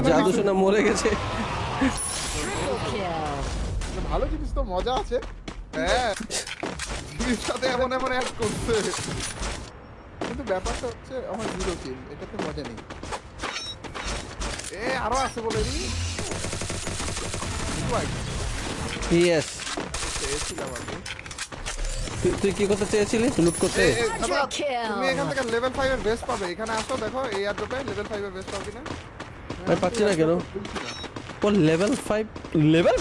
জাদু শোনা মরে গেছে। ভালো জিনিস তো মজা আছে। হ্যাঁ জিনিসটাতে এমন এমন অ্যাড করছে, কিন্তু ব্যাপারটা হচ্ছে আমার 0 কিল, এটাতে মজা নেই। আরো আছে বলে নি ইয়েস, তুই কি করতে চেয়েছিলি? লুট করতে? তুমি এখান থেকে লেভেল 5 এর বেস্ট পাবে। এখানে আসো, দেখো এই এয়ারড্রপে লেভেল 5 এর বেস্ট পাবে কিনা। আমি পাচ্ছি না কেন? ও লেভেল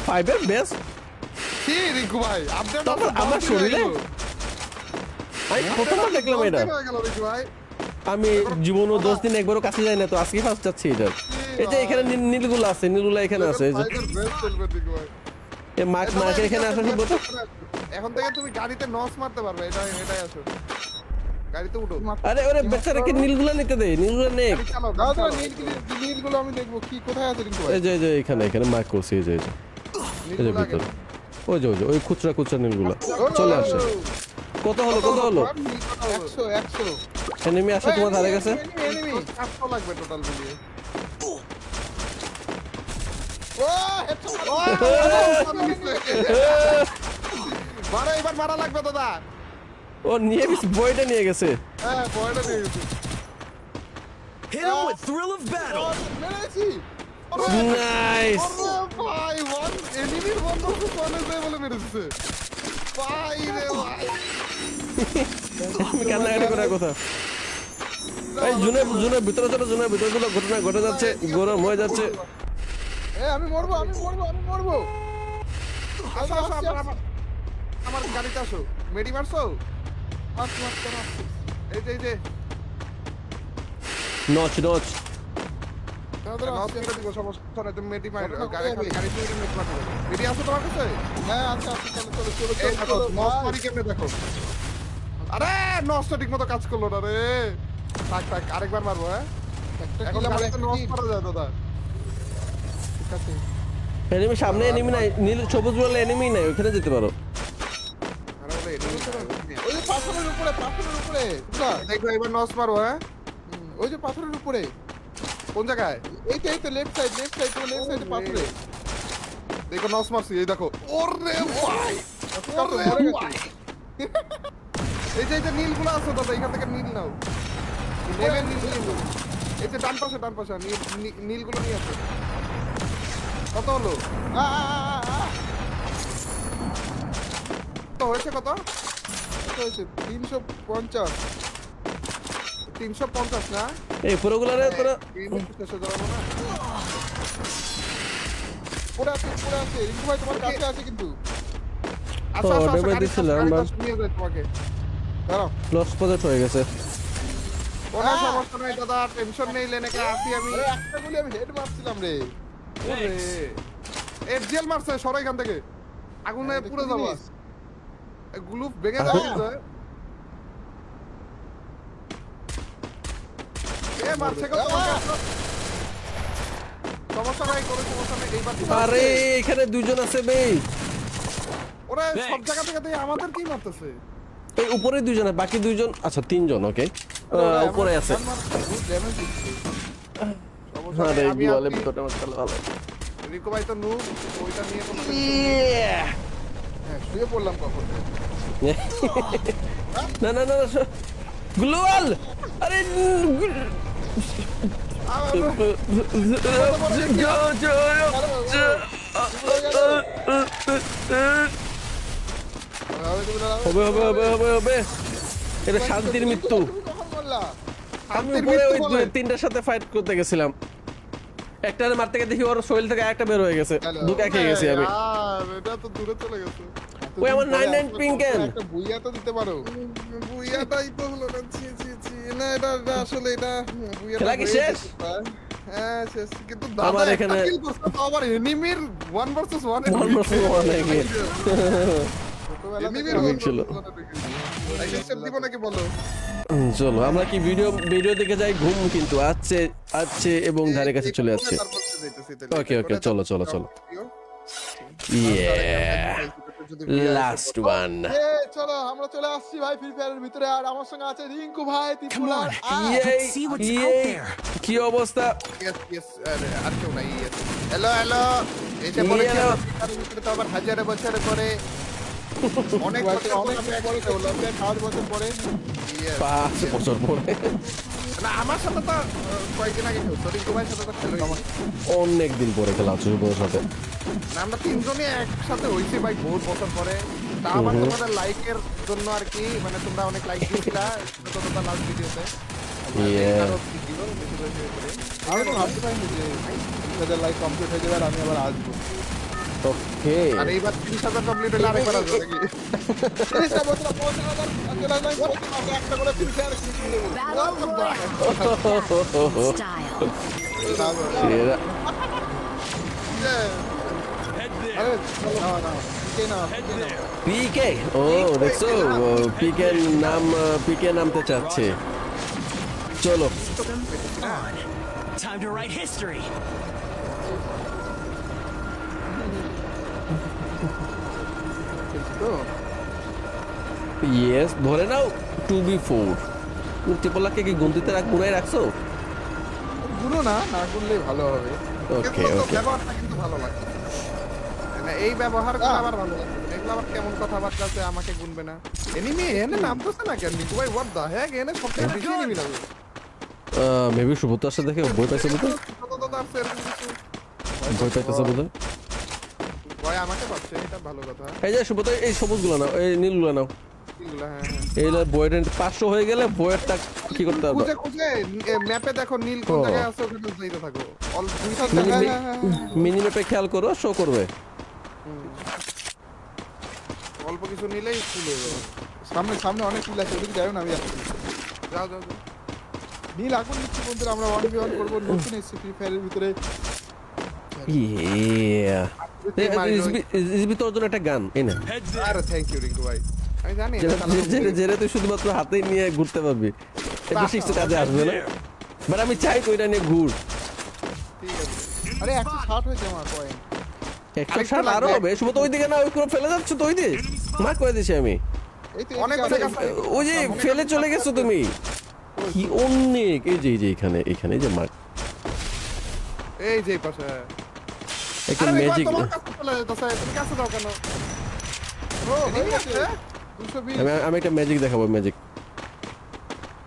5 এর বেস্ট? কি রিকু ভাই আপডেট তখন আমার শরীরে আমি প্রথমবার দেখলাম এটা। আমি জীবনও 10 দিন একবারও কাছে যাই না, তো আজকে ফার্স্ট যাচ্ছি এটা। এই যে এখানে নীলগুলো আছে, নীলগুলো এখানে আছে। এই যে এই মার্কের এখানে আসা সম্ভবত। এখন থেকে তুমি গাড়িতে নস মারতে পারবে। এটাই আসো, গাড়িতে উঠো। আরে ওরে বেচারাকে নীলগুলো নিতে দে, নীলগুলো নে। নীলগুলো আমি দেখবো কি কোথায় আছে রিকু ভাই। এই যে এখানে মার্ক করছি। এই যে ভিতরে ওই যে ওই খুচরা নীলগুলো চলে আসে। কত হলো 100 এনিমি আসে তোমার ধারে কাছে। এনিমি 400 লাগবে টোটাল মিলিয়ে। ও হেডশট মারা, এবার মারা লাগবে দাদা। ও নিয়ে গেছে, বয়টা নিয়ে গেছে। হ্যাঁ বয়টা নিয়ে গেছে। Hit him with thrill of battle. মেরেছি। নাইস। ভাই ওয়ান এনিমির বন্ধু কোনে যায় বলে মেরেছে ভাই রে ভাই। আমি কান্নাকাটি করার কথা। এই জুনের ভিতরে চলো, জুনের ভিতরে চলো, ঘটনা ঘটে যাচ্ছে, গরম হয়ে যাচ্ছে। আমি মরবো। আসো আমার গাড়িতে আসো। মেডি মারছো? এই যে নচ সমস্যা নাই, তুমি মেডি মার গাড়ি মেডি আসো তোমার কাছে। হ্যাঁ আচ্ছা চলো নস মারি কেমনে দেখো। আরে নসটা ঠিক মতো কাজ করলো না রে। থাক আরেকবার মারবো। হ্যাঁ এখন গাড়িতে নস মারা যায় দাদা। ঠিক আছে এনিমি সামনে, এনিমি নাই, নীল সবুজ বলে এনিমি নাই, ওখানে যেতে পারো। ওই যে পাথরের উপরে দেখো এবার নস মারো। হ্যাঁ ওই যে পাথরের উপরে। কোন জায়গায়? এই তো লেফট সাইড পাথরে দেখো নস মারছি। এই দেখো ওরে ভাই এই যে নীলগুলো আছে দাদা, এখান থেকে নীল নাও। এই যে ডান পাশে নীলগুলো নিয়ে আসো। কত হলো? হয়েছে কত হয়েছে? 350 না? এই পুরোগুলারে তোরা পড়ে আছে রিঙ্কু ভাই তোমার কাছে আছে কিন্তু। তোমাকে দাঁড়াও, লস প্রজেক্ট হয়ে গেছে। কোনো সমস্যা নাই দাদা, টেনশন নেই। লেনে আসি আমি। একটা গুলি আমি হেড মারছিলাম রে। ওরে এফজিএল মারছে, সরো এখান থেকে, আগুনে পুরো যাবো। গ্লুপ ভেঙে যাবে। মারছে কত? সমস্যা নাই, কোনো সমস্যা নেই। এইবার আরে এখানে দুইজন আছে বে। ওরা সব জায়গা থেকে আমাদের কি মারতেছে? এই উপরে দুইজন, বাকি দুইজন, আচ্ছা 3 জন। ওকে উপরে আছে। আরে গোয়ালে ভিতরটা আমার ভালো। রিকো ভাই তো নুব, ওইটা নিয়ে কোনো হ্যাঁ শুয়ে পড়লাম কখন। না গ্লোয়াল। আরে হবে এটা শান্তির মৃত্যু। আমি উপরে ওই 3টার সাথে ফাইট করতে গেছিলাম, একটারে মারতে গিয়ে দেখি ওর শরীর থেকে একটা বের হয়ে গেছে, দুকা খেয়ে গেছি আমি। এটা তো দূরে চলে গেছে। ওই আমার 99 পিং কেন? একটা বুইয়া তো দিতে পারো। বুইয়াটাই তো হলো না। না এটা আসলে এটা বুইয়া খেলা কি শেষ? হ্যাঁ শেষ, কিন্তু আমার এখানে আবার এনিমির 1 ভার্সেস 1 ছিল। দিব নাকি বলো? চলো আমরা কি ভিডিও দেখে যাই। ঘুম কিন্তু আসছে এবং ধারে কাছে চলে যাচ্ছে। ওকে চলো। Yeah. Last one. চলো আমরা চলে আসছি ভাই ফ্রি ফায়ারের ভিতরে আর আমার সঙ্গে আছে রিঙ্কু ভাই Come ত্রিপুলার on. Yay! See what's out Yay! there. কি অবস্থা? Yes, আর কেউ নাই, yes. Hello, এসে পড়েছি Hello. আমরা ফ্রি ফায়ারের ভিতরে তো আবার হাজারে বছর পরে। অনেক বছর পরে আমি পরে একসাথে হলাম। 5 বছর পরে Yes, 5 yes. বছর পরে না, আমার সাথে তো কয়েকদিন আগে খেলছো, রিঙ্কু ভাইয়ের সাথে তো খেলোই নি। অনেক দিন পরে খেলা হচ্ছে শুভর সাথে। না, আমরা তিনজনই একসাথে হইছি ভাই বহুত বছর পরে। তা আবার তোমাদের লাইকের জন্য আর কি, মানে তোমরা অনেক লাইক দিয়েছিলা তোমরা লাস্ট ভিডিওতে। Yeah. আমি তো ভাবতে পারিনি যে তাদের লাইক কমপ্লিট হয়ে যাবে আর আমি আবার আসবো ওকে। আর এইবার 30,000 কমপ্লিট হলে আরেকবার আসবো নাকি? 30টা বছর 50,000 চলে আসবে প্রতি মাসে একটা করে ফ্রি ফায়ার কিনে দেবো Style. সেরা। আরে না না কে না কে না পিকে ও দেখছো পিকে নামতে চাচ্ছে। চলো On. Time to write history. তো ইয়েস ধরে নাও 2v4 ত্রিপলাকে কি গন্তিতে গুণায় রাখছো? গুলো না না করলেই ভালো হবে ওকে কিন্তু ওকে ব্যবহারটা কিন্তু ভালো লাগে। মানে এই ব্যবহার গুলো আমার ভালো লাগে। এগুলো আবার কেমন কথাবার্তা আছে আমাকে গুনবে না। এনিমি এনে নামতেছে না কেন? নিকু ভাই what the heck? এনে সবথেকে বেশি এনিমি লাগে। মেবি সুব্রত আসছে দেখে বই পাইছে বুঝতে কত আছে এরকম কিছু? বই পাইতেছে বুঝতে ভয় আমাকে পাচ্ছে, এটা ভালো কথা। এই যে সুব্রত এই সবুজগুলো নাও এই নীলগুলো নাও এগুলো হ্যাঁ এই বইয়ের 500 হয়ে গেলে বইয়েরটা কি করতে হবে? খুঁজে খুঁজে ম্যাপে দেখো নীল কোন ও। জায়গায় আছে ওখানে যাইতে থাকো। অল 200 টাকা মিনি ম্যাপে খেয়াল করো শো করবে। অল্প কিছু নিলেই ফুল হয়ে যাবে। সামনে সামনে অনেক কিল আছে ওদিকে যাও না আমি যাচ্ছি যাও যাও যাও। নীল আগুন নিচ্ছি বন্ধুরা আমরা 1v1 করবো নতুন এসেছি ফ্রি ফায়ারের ভিতরে ইয়া ইসবি তোর জন্য একটা গান এই না আরে থ্যাংক ইউ রিঙ্কু ভাই। আমি জানি জেরে তুই শুধুমাত্র হাতে নিয়ে ঘুরতে পারবি এটা শিখতে কাজে আসবে না বাট আমি চাই তো এটা নিয়ে ঘুর। ঠিক আছে। আরে 160 হয়েছে আমার কয়েন 160 আরো হবে সুব্রত ওইদিকে না ওই করে ফেলে যাচ্ছ তো ওই দিকে মার্ক করে দিছি আমি। এই তো অনেক এদিকে অনেক আছে। আছে। ওই যে ফেলে চলে গেছো তুমি কি অনেক এই যে এখানে এখানে যে মার্ক এই যে পাশে। একটা আরে ম্যাজিক তোমার কাছে চলে যেতেছে, তুমি কাছে দাও কেন? ও হয়ে গেছে আছে? 220 আমি একটা ম্যাজিক দেখাবো ম্যাজিক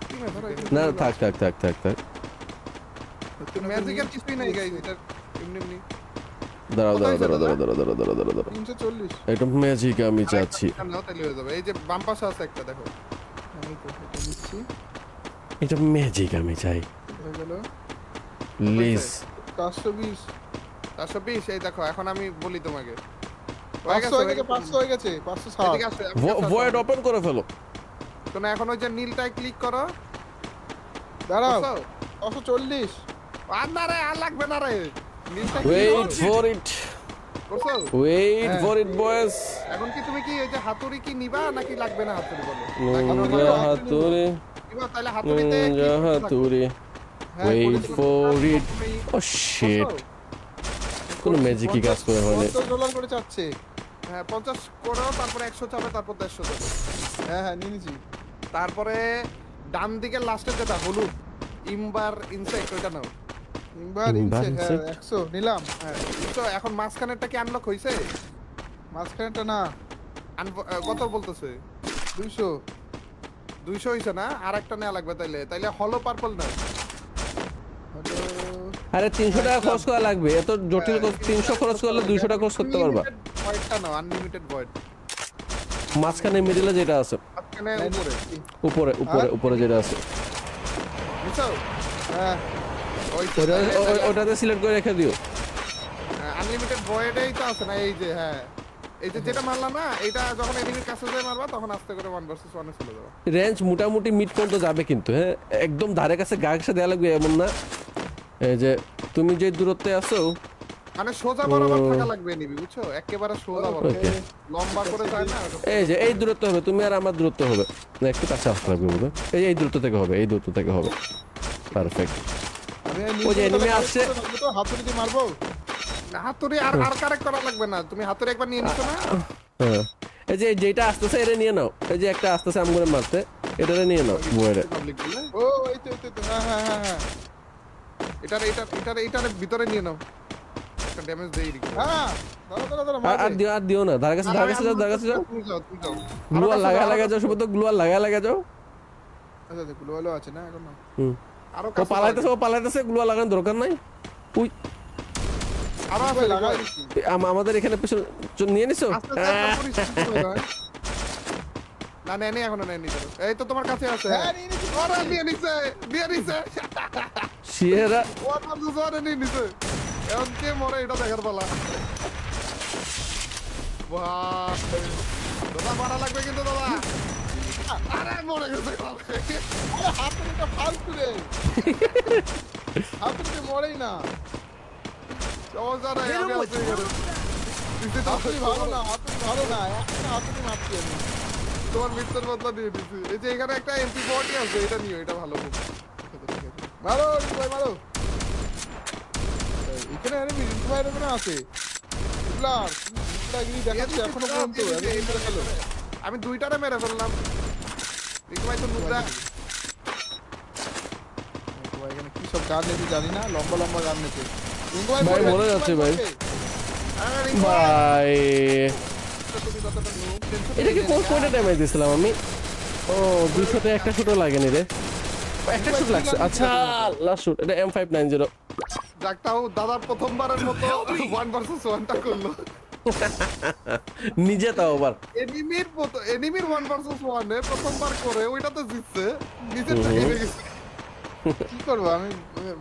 কি ম্যাজিক? না থাক ম্যাজিকের কিছুই নাই গাইস, এটা এমনি এমনি। দাঁড়াও কোথায় চলে না? 340 একটা ম্যাজিক আমি চাচ্ছি আরেকটা নাও, তাহলে হয়ে যাবে। এই যে বাম পাশে আছে একটা দেখো। আমি তো এটা নিচ্ছি এটা ম্যাজিক আমি চাই হয়ে গেল প্লিজ 420 420 এই দেখো এখন আমি বলি তোমাকে। 500 হয়ে গেছে 500 হয়ে গেছে 560 এদিকে আসো, এদিকে আসো। ভয়েড ওপেন করে ফেলো শোনো, এখন ওই যে নীলটায় ক্লিক করো। দাঁড়াও বুঝছো? 540 আর না রে, আর লাগবে না রে। নীলটা click ওয়েট করো। ফর ইট বুঝছো? ওয়েট ফর ইট বয়েস এখন কি তুমি কি এই যে হাতুড়ি কি নিবা নাকি লাগবে না হাতুড়ি বলো? নিনজা হাতুড়ি নিবা, তাহলে হাতুড়িতে click নিনজা করতে থাকো। হাতুড়ি হ্যাঁ, ওয়েট করেছি। ফর ইট তুমি- ও শিট কোনো ম্যাজিকই কাজ করে হয়নি $50 করে চাচ্ছে হ্যাঁ 50 করো, তারপরে 100 চাবে, তারপর 150 যাবে। হ্যাঁ হ্যাঁ নিয়ে নিয়েছি তারপরে ডান দিকের লাস্টের যেটা হলুদ ইমবার ইনসেক্ট ওইটা নাও। ইনভার ইনভার ইনসে হ্যাঁ ইনসেক্ট? 100 নিলাম হ্যাঁ বুঝছো? এখন মাঝখানেরটা কি আনলক হইছে? মাঝখানেটা না কত বলতেছে? 200 200 হইছে না? আর একটা নেওয়া লাগবে তাইলে। তাইলে হলো পার্পল না। আরে 300 টাকা খরচ করা লাগবে এত জটিল 300 খরচ করলে 200 টাকা খরচ করতে পারবা ভয়েডটা নাও, আনলিমিটেড ভয়েড। মাঝখানে মিডলে যেটা আছে মাঝখানে উপরে। উপরে যেটা আছে বুঝছো? হ্যাঁ ওই ওটাতে সিলেক্ট করে রেখে দিও আনলিমিটেড ভয়েডেই তো আছে না, এই যে হ্যাঁ এই যে যেটা মারলা না, এটা যখন এনিমির কাছে যায় মারবা তখন আস্তে করে 1 ভার্সেস 1 এ চলে যাবে। রেঞ্জ মোটামুটি মিড পর্যন্ত যাবে কিন্তু হ্যাঁ একদম ধারে কাছে গা ঘেঁষে দেওয়া লাগবে এমন না এই যে তুমি যে দূরত্বে আছো মানে সোজা বরাবর থাকা লাগবে এনিমি, বুঝছো? একেবারে সোজা বরাবর। ওকে লম্বা করে যায় না ওটা। এই যে এই দূরত্ব হবে তুমি আর আমার দূরত্ব হবে না একটু কাছে আসতে লাগবে বোধ এই দূরত্ব থেকে হবে এই দূরত্ব থেকে হবে পারফেক্ট আমি ওই যে enemy আসছে। তো হাতুড়ি দিয়ে মারবো হাতুড়ি আর কারেক্ট করা লাগবে না, তুমি হাতুড়ি একবার নিয়ে নিছো না? হ্যাঁ এই যে যেটা আসতেছে এটা নিয়ে নাও, এই যে একটা আসতেছে আমগুলো মারতে, এটারে নিয়ে নাও বইরে। পাবলিক বলে ও এই তো হ্যাঁ হ্যাঁ হ্যাঁ হ্যাঁ এটার ভিতরে নিয়ে নাও, একটা ড্যামেজ দেই রিকো। হ্যাঁ দাঁড়া আর দিও না, ধার কাছে যাও। তুমি যাও গ্লুয়ার লাগা যাও, শুধু গ্লুয়ার লাগা যাও। আচ্ছা দেখো ভালো আছে না এখন না হুম আরো ও পালাইতেছে, গ্লুয়ার লাগানোর দরকার নাই। উই আরো আছে লাগাই আমাদের এখানে পিছনে নিয়ে নিছো। না নেই এখনো নেই তো, এই তো তোমার কাছে আছে। হ্যাঁ নিয়ে নিছি ওরা নিয়ে নিছে শিয়েরা ওরা দুজনে নিয়ে নিছে, এখন কে মরে এটা দেখার পালা। বাহ দাদা মারা লাগবে কিন্তু দাদা। আরে মরে গেছে আরে হাতুড়িটা ফালতু রে হাতুড়ি মরেই না সমস্যা নাই, Hit আমি him with আছি এখানে। দিতে দাও, হাতুড়ি ভালো না একটা হাতুড়ি মারছি আমি তোমার মৃত্যুর বদলা দিয়ে দিছি। এই যে এখানে একটা MP40 আছে, এটা নিও, এটা ভালো খুব। মারো ভাই মারো এখানে এনিমি রিভাইভ এখানে আছে প্লার গিরি দেখাচ্ছি এখনো পর্যন্ত এনিমি মেরে ফেলো আমি দুইটারে মেরে ফেললাম। রিকু ভাই তো মুদ্রা। ভাই এখানে কি সব গান নেছে জানি না, লম্বা লম্বা গান নেছে ভাই মরে যাচ্ছে ভাই। আরে রিকু ভাই, ভাই তুমি কতটা noob, tension এটা কি নিয়ে কোনটা ড্যামেজ দিছিলাম আমি? ও 200 তে একটা শুটও লাগেনি রে, একটা শুট লাগছে। আচ্ছা লাস্ট শুট, এটা M590। যাকটাও দাদার প্রথমবারের মতো 1 ভার্সেস 1টা করলো। নিজে তাও আবার। এনিমির 1 ভার্সেস 1 এ প্রথমবার করে ওইটাতে জিতছে, নিজের থেকে হেরে গেছে। কি করবো আমি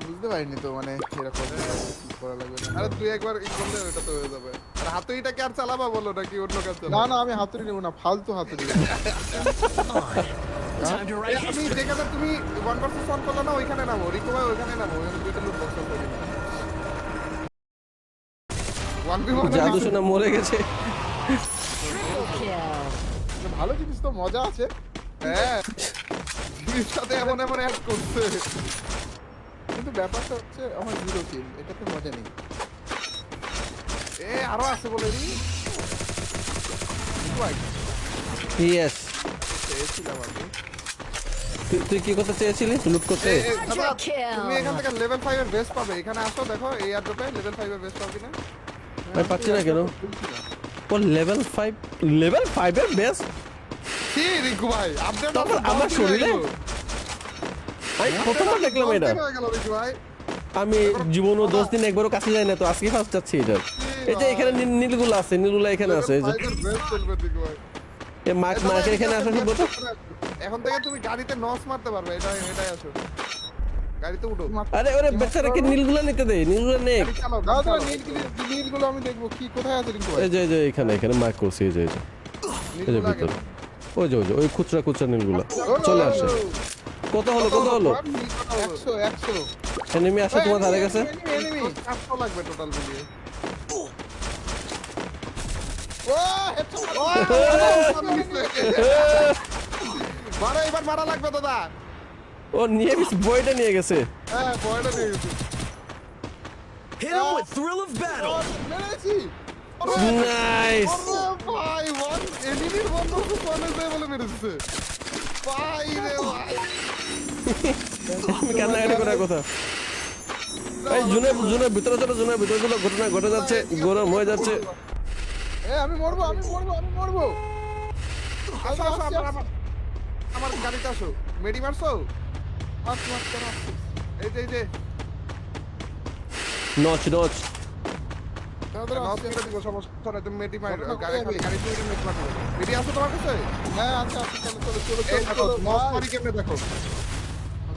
বুঝতে পারিনি তো মানে এরকম কি করা লাগবে না আরে তুই একবার ই করলে ওইটাতে হয়ে যাবে। আর হাতুড়িটাকে আর চালাবা বলো নাকি অন্য কাজ না চালাবা? না আমি হাতুড়ি নেবো না ফালতু হাতুড়ি Time to write আমি যেখানে তুমি 1 ভার্সেস 1 করলে না ওইখানে নামো, রিকো ভাই ওইখানে নামো, ওখানে দুইটা লুট বক্স আছে। 1v1 জাদু শোনা মরে গেছে। ভালো জিনিস তো মজা আছে হ্যাঁ জিনিসটাতে এমন অ্যাড করছে। কিন্তু ব্যাপারটা হচ্ছে আমার জিরো কিল এটাতে মজা নেই আরো আছে বলে রি ভাই ইয়েস, চেয়েছিলাম আমি। তুই কি করতে চেয়েছিলি? লুট করতে? দাদা, তুমি এখান থেকে লেভেল 5 এর বেস্ট পাবে, এখানে আসো দেখো এই এয়ারড্রপে লেভেল 5 এর বেস্ট পাবে কিনা। আমি পাচ্ছি না কেন? ও লেভেল 5 এর বেস? কি রিকু ভাই আপডেট তারপর আমার শরীরে? আমি প্রথমবার দেখলাম এটা। হয়ে গেল রিকু ভাই। আমি জীবনও 10 দিন একবারও কাছে যাই না, তো আজকে ফার্স্ট যাচ্ছি এটা। এই যে এখানে নীলগুলো আছে, নীলগুলো এখানে আছে। এই যে বেস্ট চলবে রিকু ভাই। এই মার্কের এখানে আসা শুনবো তো। এখন থেকে তুমি গাড়িতে নস মারতে পারবে, এটাই আসো। গাড়িতে উঠো। আরে ওরে বেচারাকে নীলগুলো নিতে দে, নীলগুলো নে। গাড়ি চালাও, দাদা গাড়ি নীলগুলো আমি দেখবো কি কোথায় আছে রিঙ্কু ভাই এই যে এখানে মার্ক করছি, এই যে এই যে নীলগুলো আগে ভিতরে। ওই যে ওই খুচরা নীলগুলো চলে আসে। কত হলো? 100 এনিমি আসে তোমার ধারে কাছে। এনিমি 400 লাগবে টোটাল মিলিয়ে। ও হেডশট মারা এবার মারা লাগবে দাদা। ও নিয়ে বইটা নিয়ে গেছে। হ্যাঁ বয়টা দিয়ে গেছি। hit him with thrill of battle. মেরেছি নাইস। ওরে ভাই এনিমির বন্ধু তো কোনে যায় বলে মেরেছে। ভাই রে ভাই। আমি কান্নাকাটি করার কথা। এই জুনের ভিতরে চলো, ঘটনা ঘটে যাচ্ছে, গরম হয়ে যাচ্ছে। আমি মরবো আসো আমার গাড়িতে আসো। মেডি মারছো? এই যে নচ নস করে দিব, সমস্যা নাই, তুমি মেডি মার গাড়ি তুই মেডি মারো। মেডি আসো তোমার কাছে? হ্যাঁ আচ্ছা চলো এই দেখো নস মারি কেমনে দেখো।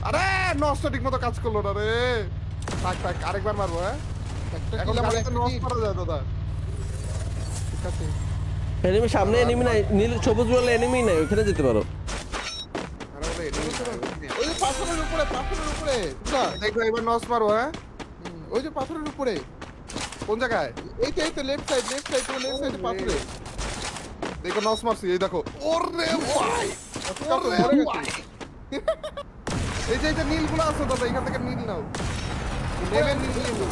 আরে নসটা ঠিকমতো কাজ করলো না রে। থাক আরেকবার মারবো। হ্যাঁ এখন গাড়িতে নস করা যায় দাদা। ঠিক আছে এনিমি সামনে, এনিমি নাই, নীল সবুজ বলে এনিমি নাই, ওখানে যেতে পারো। আরে বলে enemy নাই। ওই যে পাথরের উপরে বুঝলা দেখো এবার নস মারো। হ্যাঁ ওই যে পাথরের উপরে কোন জায়গায়? এই তো লেফট সাইড তোমার লেফট সাইডে পাথরে দেখো নস মারছি, এই দেখো। ওরে ভাই মরে গেছে এই যে নীলগুলো আছে দাদা, এখান থেকে নীল নাও। নেমে নীল নিয়ে নাও।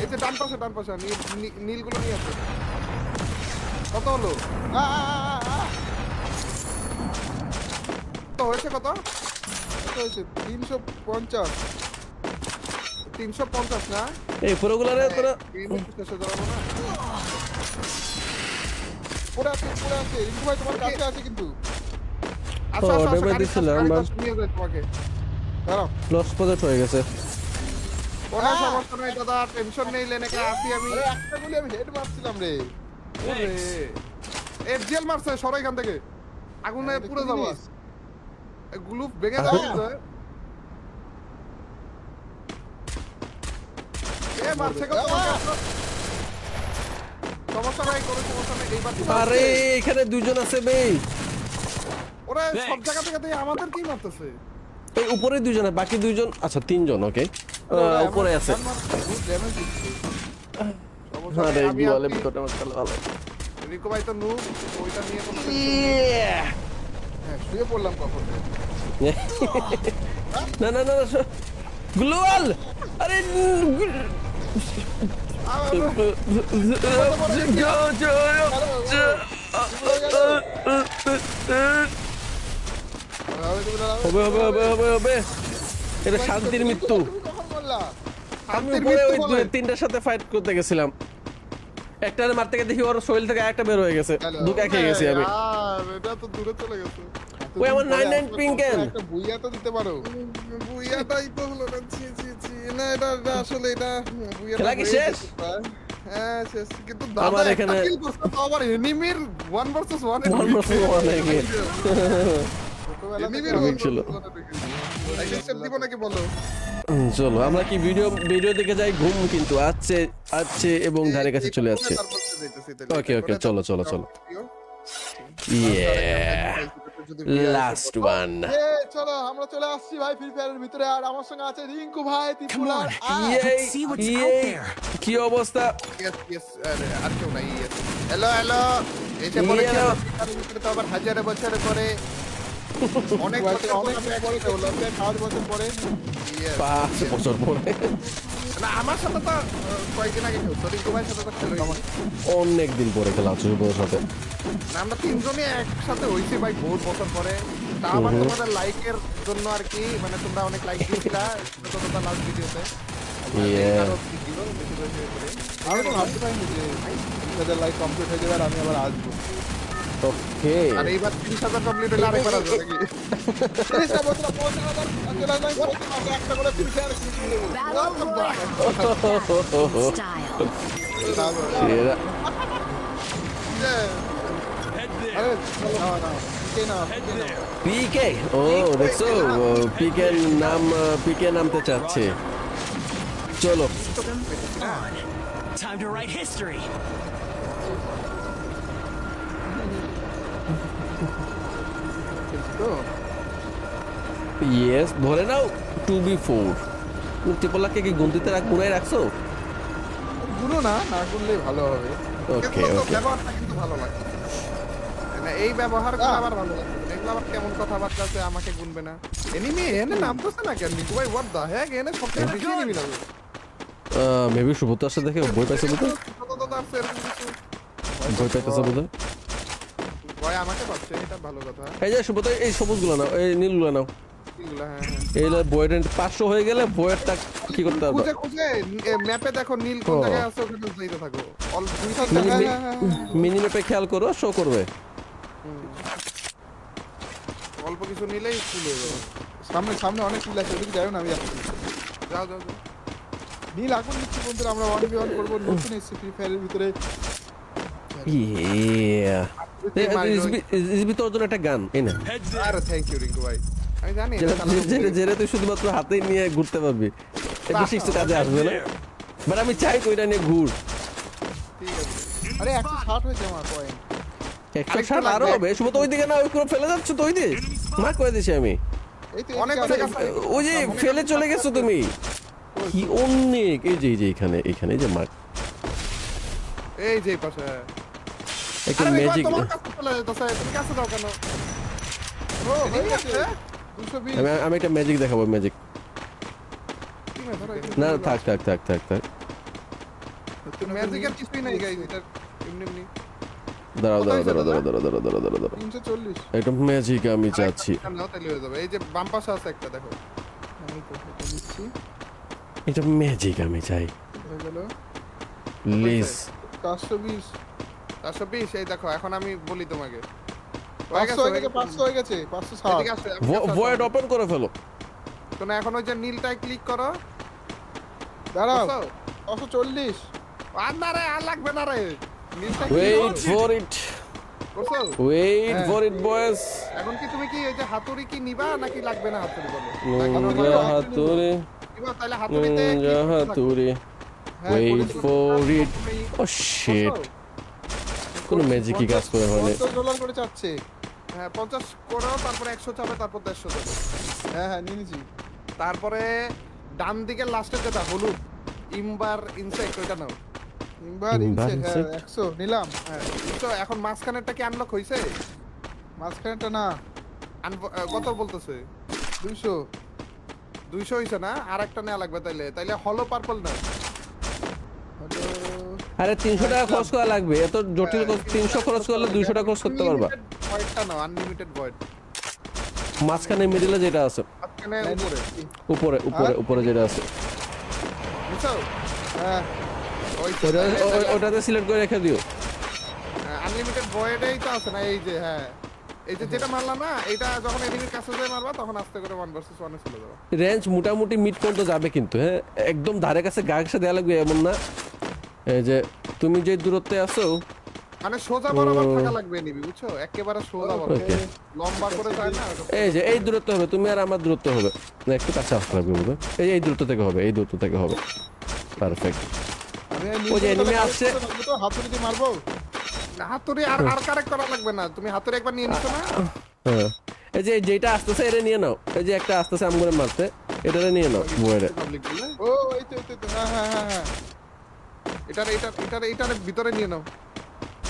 এই যে ডান পাশে নীলগুলো নিয়ে আসো। কত হলো? তো হয়েছে কত? কত হয়েছে? 350। 350 না? এই পুরোগুলারে তোরা শেষে দাঁড়াবো না? পড়ে আছে রিঙ্কু ভাই তোমার কাছে আছে কিন্তু। আসো, আসো, আসো, ডেবে গাড়িতে দিছিলাম, আসো, বাস। নিয়ে যাই তোমাকে। দাঁড়াও। লস প্রজেক্ট হয়ে গেছে। কোনো সমস্যা নেই দাদা, টেনশন নেই, লেনেকে আসি আমি। আরে একটা গুলি আমি হেড মারছিলাম রে। ওরে, এফজিএল মারছে, সরো এখান থেকে। আগুনে এটা পুরো কি যাবো। জিনিস? গ্লুপ ভেঙে যাবে কিন্তু। এ মারছে কত? সমস্যা নাই, কোনো সমস্যা নেই, এইবার তো আরে মারছে। এখানে দুজন আছে বে। ওরা সব জায়গা থেকে দিয়ে আমাদের কি মারতেছে? এই উপরে দুজন আর বাকি দুইজন, আচ্ছা তিনজন, ওকে উপরে আছে। গান মারছে, বহুত ড্যামেজ দিচ্ছে। সমস্যা আরে নেই, আমি গুয়ালে আছি। ভিতরটা আমার খেলা ভালো। রিকো ভাই তো নুব, ওইটা নিয়ে কোনো tension নেই। হ্যাঁ শুয়ে পড়লাম কখন। না না না গ্লোয়াল, আরে হবে হবে হবে হবে হবে, এটা শান্তির মৃত্যু। তুমি কখন বললা? আমি শান্তির উপরে ওই মৃত্যু বলে। তিনটার সাথে ফাইট করতে গেছিলাম, একটারে মারতে গিয়ে দেখি ওর শরীর থেকে একটা বের হয়ে গেছে, দুকা খেয়ে গেছি আমি। আর এটা তো দূরে চলে গেছে। ওই আমার এতদিন পরে 99 একটা pink and- একটা বুইয়া তো দিতে পারো। বুইয়াটাই তো হলো না, ছি ছি ছি। না এটা আসলে এটা বুইয়াটা খেলা কি হয়ে শেষ? যেতে পারে। হ্যাঁ শেষ, কিন্তু আমার দাদা একটা এখানে- kill করছে তো আবার এনিমির 1 vs 1 One versus one again। ছোটবেলা থেকে এনিমির অনেক ছিল। স্টেপ দিব নাকি বলো? চলো আমরা কি ভিডিও দিকে যাই, ঘুম কিন্তু আসছে এবং ধারে কাছে চলে যাচ্ছে। ওকে ওকে, চলো চলো চলো, লাস্ট ওয়ান। এ চলো আমরা চলে আসছি ভাই ফ্রি ফায়ারের ভিতরে, আর আমার সঙ্গে আছে রিঙ্কু ভাই, ত্রিপুল আর Let's see what's out there. কি অবস্থা? আর কেউ নাই। হ্যালো হ্যালো, এসে পড়েছি Hello. আমরা ভিতরে তো আবার হাজারে বছর পরে, অনেক বছর অনেক পরে পরে একসাথে হলাম। 5 বছর পরে। Yes, 5 yes. বছর পরে। না আমার সাথে তো কয়েকদিন আগে খেলছো, রিঙ্কু ভাইয়ের সাথে তো খেলো। অনেক দিন পরে খেলা হচ্ছে শুভর সাথে। না, আমরা তিনজনই একসাথে হইছি ভাই বহুত বছর পরে। তা আবার তোমাদের লাইকের জন্য আর কি, মানে তোমরা অনেক লাইক দিয়েছিলা তোমরা লাস্ট ভিডিওতে। Yeah. আমি তো ভাবতে পারিনি যে তাদের লাইক কমপ্লিট হয়ে যাবে আর আমি আবার আসবো। ওকে, আর এইবার 30,000 কমপ্লিট হলে আরেকবার আসবে নাকি? 30টা বছর পর চলে আসলাম, একটা করে ফ্রি ফায়ার কিনে দেবো। Battle Royale style. সেরা। আরে না না কে না পিকে, ও দেখছো, পিকে নামতে চাচ্ছে। চলো On. Time to write history. তো ইয়েস, ধরে নাও 2v4। টিপলাকে কি গন্তিতে গুনায় রাখছো? গুলো না না করলেই ভালো হবে। ওকে কিন্তু ওকে, ব্যবহারটা কিন্তু ভালো লাগে। না, এই ব্যবহার করে আবার ভালো লাগে। এগুলো আবার কেমন কথাবার্তা আছে, আমাকে গুনবে না। এনিমি এনে নামতেছে না কেন? নিকু ভাই হোয়াট দা হেক, এনে সবথেকে বেশি এনিমি লাগে। মেবি শুভত আসছে দেখে বই পাইছে বুঝতে, দাদা আছে এরকম কিছু। বই পাইতেছে বুঝতে। ভয় আমাকে পাচ্ছে, এটা ভালো কথা। এই যে শুভত, এই সবুজগুলো নাও, এই নীলগুলো নাও। এগুলো হ্যাঁ। এই বইয়ের 500 হয়ে গেলে বইয়েরটা কি করতে হবে? খুঁজে খুঁজে ম্যাপে দেখো নীল কোন জায়গায় আছে, ওখানে যাইতে থাকো। অল 200 মিনি- টাকা। মি- মিনি ম্যাপে খেয়াল করো, শো করবে। অল্প কিছু নিলেই ফুল হয়ে যাবে। সামনে সামনে অনেক কিল আছে, ওদিকে যাও না, আমি যাচ্ছি। যাও যাও যাও। নীল আগুন নিচ্ছি বন্ধুরা, আমরা 1v1 করবো, নতুন এসেছি ফ্রি ফায়ারের ভিতরে। ইয়া, ইসবি তোর জন্য একটা গান, এই না। আরে থ্যাংক ইউ রিঙ্কু ভাই, আমি জানি এটা চালানো যেটা তুই শুধুমাত্র হাতে নিয়ে ঘুরতে পারবি, এটা শিখতে কাজে আসবে না। বাট আমি চাই তো এটা নিয়ে ঘুর। ঠিক আছে। আরে 160 হয়েছে আমার পয়েন্ট। 160 আরো হবে। শুভ তো ওইদিকে না, ওই করে ফেলে যাচ্ছ তো, ওই দিকে মার্ক করে দিছি আমি। এই তো অনেক এদিকে জায়গা আছে। ওই যে ফেলে চলে গেছো তুমি, কি অনেক। এই যে এখানে এই যে মার্ক, এই যে পাশে। একটা আরে রিঙ্কু ভাই, ম্যাজিক। তোমার কাছে চলে যেতেছে, তুমি কাছে যাও কেন? ও হয়ে এনিমি গেছে আছে? 220। আমি একটা ম্যাজিক দেখাবো, ম্যাজিক। কি না ধরো, না থাক থাক থাক থাক থাক। ম্যাজিকের কিছুই নাই গাইস, এটা এমনি এমনি দাঁড়াও দাঁড়াও 340 এটা ম্যাজিক আমি চাচ্ছি। নাও তাহলে হয়ে যাবে। এই যে বাম পাশে আছে একটা দেখো, আমি তো এটা দিচ্ছি এটা ম্যাজিক আমি চাই হয়ে গেল প্লিজ। 420 420। এই দেখো এখন আমি বলি তোমাকে 500 হয়ে গেছে 500 হয়ে গেছে 560 এদিকে আসো, ভয়েড ওপেন করে ফেলো। তো না এখন ওই যে নীলটায় ক্লিক করো। দাঁড়াও বুঝছো? 540 আর না রে, আর লাগবে না রে, নীলটায় click ওয়েট করো। ফর ইট, বুঝছো? Wait for it boys. এখন কি তুমি কি এই যে হাতুড়ি কি নিবা নাকি লাগবে না হাতুড়ি বলো? নিনজা হাতুড়ি, নিবা তাহলে হাতুড়িতে নিনজা হাতুড়ি, হ্যাঁ, ওয়েট ফর ইট। ও বুঝছো? শিট, কোনো ম্যাজিকই কাজ করে হয়নি। $50 করে চাচ্ছে। হ্যাঁ 50 করো, তারপরে 100 চাবে, তারপর 150 দেবে। হ্যাঁ হ্যাঁ নিয়ে নিছি। তারপরে ডান দিকের লাস্টে যেটা হলুদ ইমবার ইনসেক্ট ওইটা নাও। ইনভার ইনভার ইনসে ইনসেক্ট? 100 নিলাম। হ্যাঁ বুঝছো? এখন মাঝখানেরটা কি আনলক হইছে? মাঝখানেটা না কত বলতেছে? 200 200 হইছে না? আর একটা নেওয়া লাগবে তাইলে। তাইলে হলো পার্পল না। হলো আরে 300 টাকা খরচ করা লাগবে, এত জটিল 300 খরচ করলে 200 টাকা খরচ করতে পারবা। ভয়েডটা নাও, আনলিমিটেড ভয়েড। মাঝখানে মিডলে যেটা আছে, মাঝখানে উপরে। উপরে উপরে উপরে যেটা আছে বুঝছো? হ্যাঁ ওই ওটাতে সিলেক্ট করে রেখে দিও। আনলিমিটেড ভয়েডেই তো আছে না, এই যে হ্যাঁ এই যে যেটা মারলা না, এটা যখন এনিমির কাছে যায় মারবা তখন আস্তে করে 1 ভার্সেস 1 এ চলে যাবে। রেঞ্জ মোটামুটি মিড পর্যন্ত যাবে কিন্তু, হ্যাঁ একদম ধারে কাছে গা ঘেঁষে দেওয়া লাগবে এমন না। এই যে তুমি যে দূরত্বে আছো, মানে সোজা বরাবর থাকা লাগবে এনিমি, বুঝছো? একেবারে সোজা বরাবর, Okay. লম্বা করে যায় না ওরকম। এই যে এই দূরত্ব হবে, তুমি আর আমার দূরত্ব হবে না, একটু কাছে আসতে লাগবে বুঝবে। এই যে এই দূরত্ব থেকে হবে, এই দূরত্ব থেকে হবে, পারফেক্ট। আমি ওই যে enemy আসছে। তো হাতুড়ি দিয়ে মারবো। হাতুড়ি আর আর কারেক্ট করা লাগবে না, তুমি হাতুড়ি একবার নিয়ে নিছো না? হ্যাঁ এই যে যেটা আসতেছে এটা নিয়ে নাও, এই যে একটা আসতেছে আমগুলো মারতে, এটা নিয়ে নাও বইরে। পাবলিক বলে ও এই তো হ্যাঁ হ্যাঁ হ্যাঁ হ্যাঁ এটার ভিতরে নিয়ে নাও,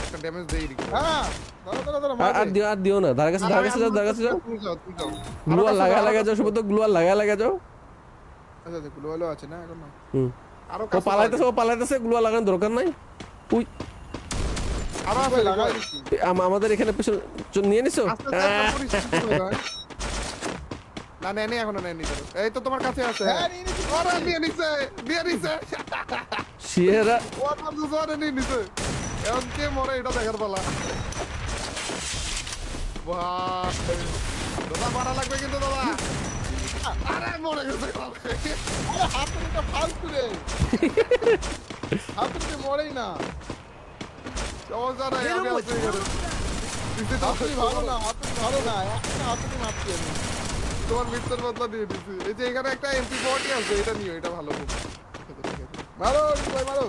একটা ড্যামেজ দেই দিই। হ্যাঁ দাঁড়া আর দিও না, ধারে কাছে যাও, ধারে কাছে যাও। তুমি যাও, তুমি যাও। গ্লুয়ার লাগা যাও, শুধু তো গ্লুয়ার লাগা যাও। আচ্ছা দেখো ভালো আছে না এখন না হুম, আরো ও কাছে পালাইতেছে, গ্লুয়ার লাগানোর দরকার নাই। উই, আরো আছে লাগাই লাগাই। দিচ্ছি। আমাদের এখানে পেছন নিয়ে নিছো। আস্তে আস্তে একবার পরিস্থিতি হয়ে যায়। না নেনি এখনো নেনি। এই তো তোমার কাছে আছে। হ্যাঁ নিয়ে নিছি। ওরে নিয়ে নিছে, নিয়ে নিছে। শিয়েরা ওয়ান ভার্সেস ওয়ানে নিয়ে নিছে। এখন কে মরে এটা দেখার পালা। বাহ, দাদা মারা লাগবে কিন্তু দাদা। আরে মরে গেছে। আরে হাতুড়িটা ফালতু রে হাতুড়িতে মরেই না সমস্যা নাই, আমি আছি এখানে। দিছি তো, হাতুড়ি ভালো না একটা হাতুড়ি মারছি আমি তোমার মৃত্যুর বদলা নিয়ে নিছি। এই যে এখানে একটা MP40 আছে, এটা নিও, এটা ভালো খুব। মারো ভাই মারো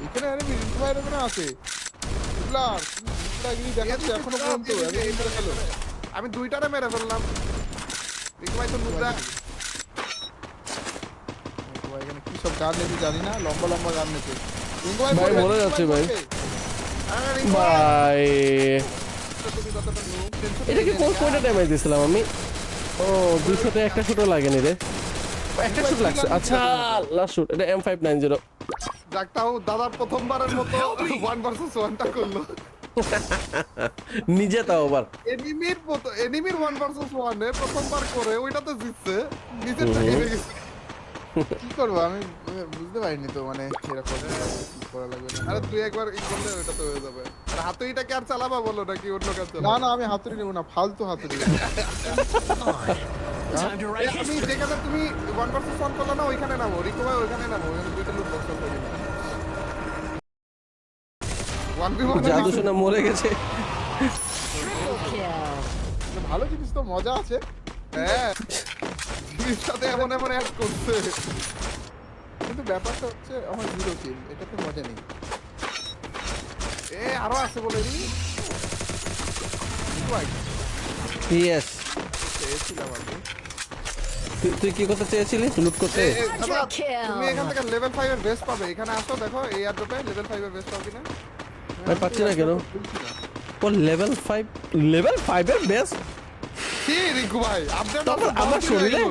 এখানে আরে রিঙ্কু ভাইয়ের ওখানে আছে বুঝলাম গিরি দেখাচ্ছে এখনো পর্যন্ত আমি এই করে খেলো আমি দুইটারে মেরে ফেললাম। রিকু ভাই তো মুদ্রা। রিঙ্কু ভাই এখানে কি সব গান নেবে জানি না লম্বা লম্বা গান নেবে রিঙ্কু ভাই ভাই, মরবে, মরে রিঙ্কু যাচ্ছে ভাই। মরবে। আরে রিকু ভাই, ভাই তুমি কতটা noob, tension এটা কি নিয়ে কোনটা ড্যামেজ দিছিলাম আমি? ও 200 তে একটা শুটও লাগেনি রে, একটা শুট লাগছে। আচ্ছা লাস্ট শুট, এটা M590। যাক তাও দাদার প্রথমবারের মতো 1 ভার্সেস 1টা করলো। নিজে তাও আবার। এনিমির 1 ভার্সেস 1 এ প্রথমবার করে ওইটাতে জিতছে, নিজেরটা হেরে গেছে। কি করবো আমি বুঝতে পারিনি তো মানে এরকম কি করা লাগবে না আরে তুই একবার ই করলে ওইটা তো হয়ে যাবে। আর হাতুড়িটা কি আর চালাবা বলো নাকি অন্য কাজ না চালাবা? না আমি হাতুড়ি নেবো না ফালতু হাতুড়ি Time to এই race. আমি যেখানে তুমি 1 ভার্সেস 1 করলে না ওইখানে নামো, রিকো ভাই ওইখানে নামো, ওখানে দুইটা লুট বক্স আছে। 1v1 জাদু শোনা মরে গেছে। Kill. ভালো জিনিস তো মজা আছে হ্যাঁ, জিনিসটাতে এমন এমন অ্যাড করছে। কিন্তু ব্যাপারটা হচ্ছে আমার জিরো কিল এটাতে মজা নেই এ আরো আছে বলে নি। রিকো ভাই ইয়েস, চেয়েছিলাম আমি। তুই কি করতে চেয়েছিলি? লুট করতে? এ, দাদা, kill. তুমি এখান থেকে লেভেল 5 এর বেস্ট পাবে। এখানে আসো দেখো এই অ্যাড্রপে লেভেল 5 এর বেস্ট পাও কিনা। আমি পাচ্ছি না কেন? ও লেভেল 5 এর বেস্ট? কি রিকু ভাই আপডেট তারপর আমার শরীরে?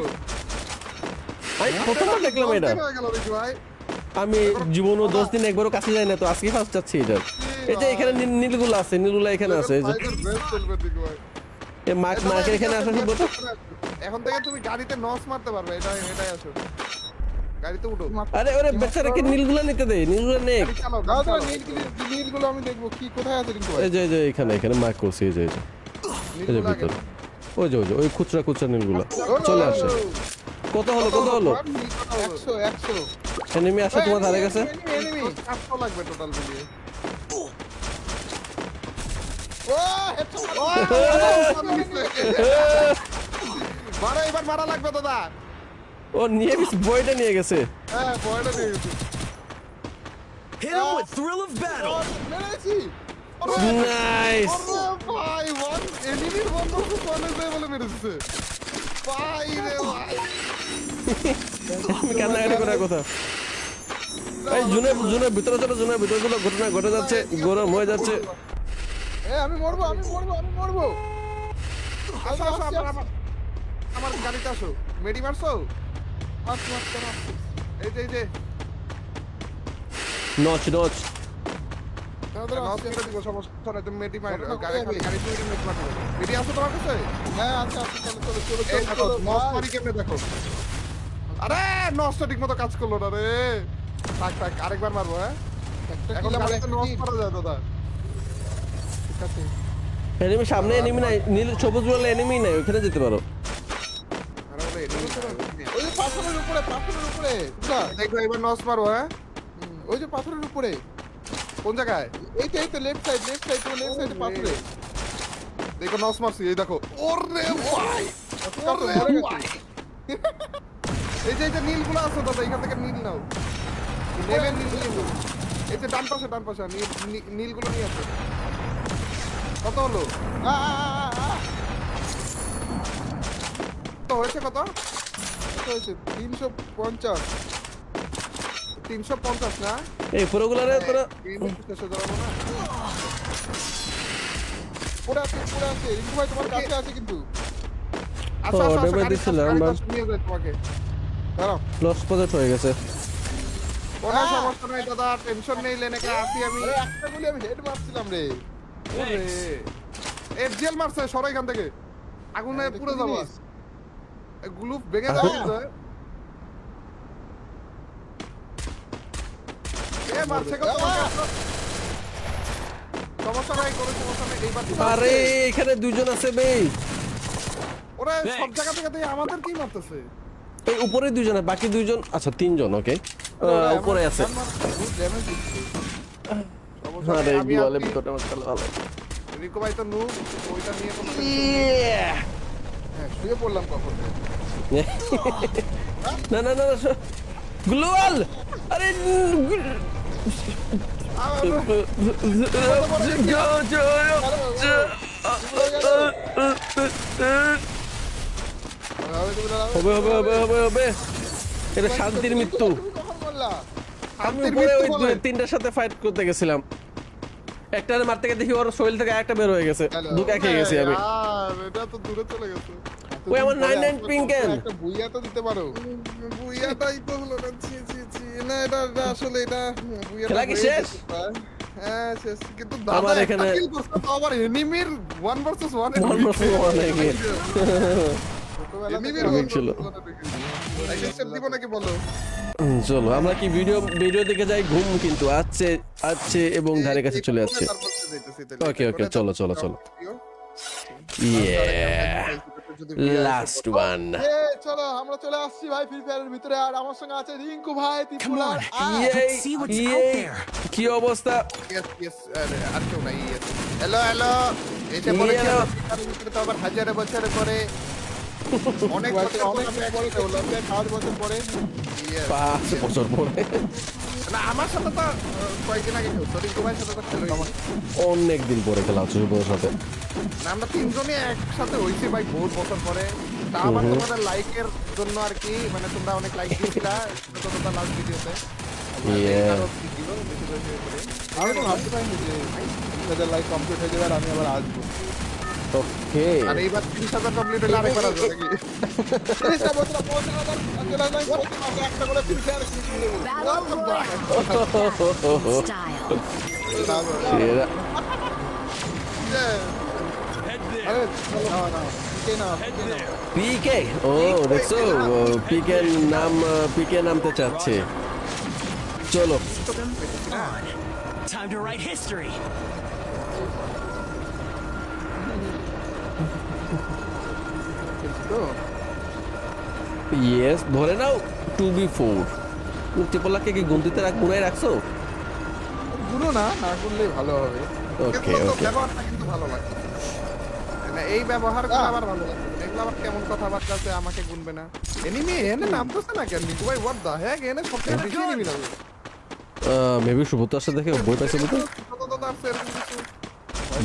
আমি প্রথমবার দেখলাম এটা। হয়ে গেল রিকু ভাই। আমি জীবনও 10 দিন একবারও কাছে যাই না তো আজকে ফার্স্ট যাচ্ছি এটা। এই যে এখানে নীলগুলো আছে, নীলগুলো এখানে আছে এই যে। ভাইদের বেস্ট চলবে দিকে ভাই। এই মার্কের এখানে আসা শুধু তো। এখন থেকে তুমি গাড়িতে নস মারতে পারবে, এটাই আসো। গাড়িতে উঠো। আরে ওরে বেচারাকে নীলগুলো নিতে দে, নীলগুলো নে। গাড়ি চালাও, দাও গাড়ি দাও, চালাও। নীলগুলো আমি দেখবো কি কোথায় আছে রিঙ্কু ভাই। এই যে এখানে মার্ক করছি এই যে এই যে নীলগুলো আগে। ভিতরে। ওই যে খুচরা নীলগুলো চলে আসে। কত হলো 100 100 এনিমি আসে তোমার ধারে কাছে। এনিমি 400 লাগবে টোটাল মিলিয়ে। ও হেডশট মারা, এবার মারা লাগবে দাদা। ও নিয়ে বইটা নিয়ে গেছে। হ্যাঁ বয়টা নিয়ে গেছি। Hit him with thrill of battle. মেরেছি। নাইস। আরে ভাই, ওয়ান এনিমির বন্ধ কোনে যায় বলে মেরেছে। ভাই রে ভাই। আমি কান্নাকাটি করার কথা। এই জুনের ভিতরে চলো ঘটনা ঘটে যাচ্ছে, গরম হয়ে যাচ্ছে। আমি মরবো। আসো আসো আমার গাড়িতে আসো। মেডি মারছো? আচ্ছা। এই যে নচ নস করে দিব, সমস্যা নাই, তুমি মেডি মারো। গাড়ি তুমি মেডি মারো। মেডি আসো তোমার কাছে? হ্যাঁ আচ্ছা চলো এই দেখো নস মারি কেমনে দেখো। আরে নসটা ঠিক মতো কাজ করলো না রে। থাক আরেকবার মারবো। হ্যাঁ এখন গাড়িতে নস মারা যায় দাদা। ঠিক আছে। এনিমি সামনে এনিমি নাই, নীল সবুজ বলে এনিমি নাই, ওখানে যেতে পারো। আরে বলে enemy ওই যে পাথরের উপরে বুঝলা? দেখো এবার নস মারবো। হ্যাঁ ওই যে পাথরের উপরে কোন জায়গায়? এই তো লেফট সাইড তোমার লেফট সাইডে পাথরে দেখো নস মারছি, এই দেখো। ওরে ভাই, মরে গেছে। এই যে নীলগুলো আছে দাদা, এখান থেকে নীল নাও। নেবেন নীল। এই যে ডান পাশে নীলগুলো নিয়ে আসো। কত হলো? তো হয়েছে কত? কত হয়েছে 350 350 না? এই পুরোগুলারে পুরো শেষ হয়ে যাবো না? পুরো আছে রিঙ্কু ভাই তোমার কাছে আছে কিন্তু আসো, ডেবে গাড়ি দিছিলাম, আসো, বাস। নিয়ে যাই তোমাকে। দাঁড়াও লস প্রজেক্ট হয়ে গেছে। কোনো সমস্যা নাই দাদা, টেনশন নেই, লেনেকে আসি আমি। আরে একটা গুলি আমি হেড মারছিলাম রে ওরে এফজেল মারছে, সরো এখান থেকে, আগুনে পুরো যাবা। গ্লুপ ভেঙে যাবে। এ মারছে কত? সমস্যা নাই, কোনো সমস্যা নাই, এইবার আরে এখানে দুজন আছে বে। ওরা সব জায়গা থেকে দিয়ে আমাদের কি মারতেছে? এই উপরে দুজন, বাকি দুজন, আচ্ছা তিনজন। ওকে উপরে আছে। ড্যামেজ দিচ্ছে সমস্যা আরে নাই, আমি গোয়ালে আছি। ভিতরে আমার খেলা ভালো। রিকো ভাই তো নুব, ওইটা নিয়ে কোনো Yeah! হ্যাঁ শুয়ে পড়লাম কখন না গ্লোয়াল। আরে হবে এটা শান্তির মৃত্যু। কখন বললা আমি উপরে ওই তিনটার সাথে ফাইট করতে গেছিলাম, একটারে মারতে গিয়ে দেখি ওর শরীর থেকে একটা বের হয়ে গেছে, দুকা খেয়ে গেছি আমি। আর এটা তো দূরে চলে গেছে। ওই আমার 99 পিং কেন? একটা বুইয়া তো দিতে পারো বুইয়াটাই তো হলো না। না এটা আসলে এটা বুইয়াটা খেলা কি হয়ে শেষ? গেছে প্রায়। হ্যাঁ শেষ, কিন্তু আমার দাদা এখানে- এখানে কিল করছে তো আবার এনিমির 1 ভার্সেস 1 One versus one এগিয়ে। ছোটবেলা এনিমির থেকে 1 ছিল। ভার্সেস 1 দিব নাকি বলো? চলো আমরা কি ভিডিও দিকে যাই। ঘুম কিন্তু আসছে এবং ধারে কাছে চলে যাচ্ছে। ওকে, চলো। Last one. চলো আমরা চলে আসছি ভাই ফ্রি ফায়ারের ভিতরে আর আমার সঙ্গে আছে রিঙ্কু ভাই Come ত্রিপুরার on, let's see what's out there. কি অবস্থা? আর কেউ নাই। হ্যালো এসে পড়েছে। Hello. তো আবার হাজারে বছরে পরে অনেক বছর অনেক পরে তো 5 বছর পরে 5 বছর পরে না আমার সাথে তো কয়েকদিন আগে খেলছো, রিঙ্কু ভাইয়ের সাথে তো খেলোই নি। অনেক দিন পরে খেলা হচ্ছে শুভর সাথে। না, আমরা তিনজনই একসাথে হইছি ভাই বহুত বছর পরে। তা আবার তোমাদের লাইকের জন্য আর কি, মানে তোমরা অনেক লাইক দিয়েছিলা তোমরা লাস্ট ভিডিওতে। আমি তো ভাবতে পারিনি যে আপনাদের লাইক কমপ্লিট হয়ে যাবে আর আমি আবার আসবো ওকে আর এইবার 30,000 কমপ্লিট হলে আরেকবার আসবে নাকি? তিরিশটা বছর পৌঁছে গেল, আঙ্কেল আঙ্কেল পৌঁছে গেল, একটা করে ফিনিশে আর কিছু নেই। Battle royale style. সেরা Head there. আরে না না কে না Head there. পিকে ও দেখছো পিকে নামতে চাচ্ছে চলো On. Time to write history. তো ইয়েস ধরে নাও 2v4 ট্রিপলাকে কি গন্তিতে গুনায় রাখছো গুলো না না করলেই ভালো হবে। ওকে কিন্তু ওকে ব্যবহারটা কিন্তু ভালো লাগে না, এই ব্যবহার করে আমার ভালো লাগে এগুলো আবার কেমন কথাবার্তা আছে আমাকে গুনবে না এনিমি এনে নামতেছে না কেন নিকু ভাই হোয়াট দা হেক এনে সবচেয়ে বেশি এনিমি না মেবি সুব্রতার সাথে দেখে বই পাইছে বোধ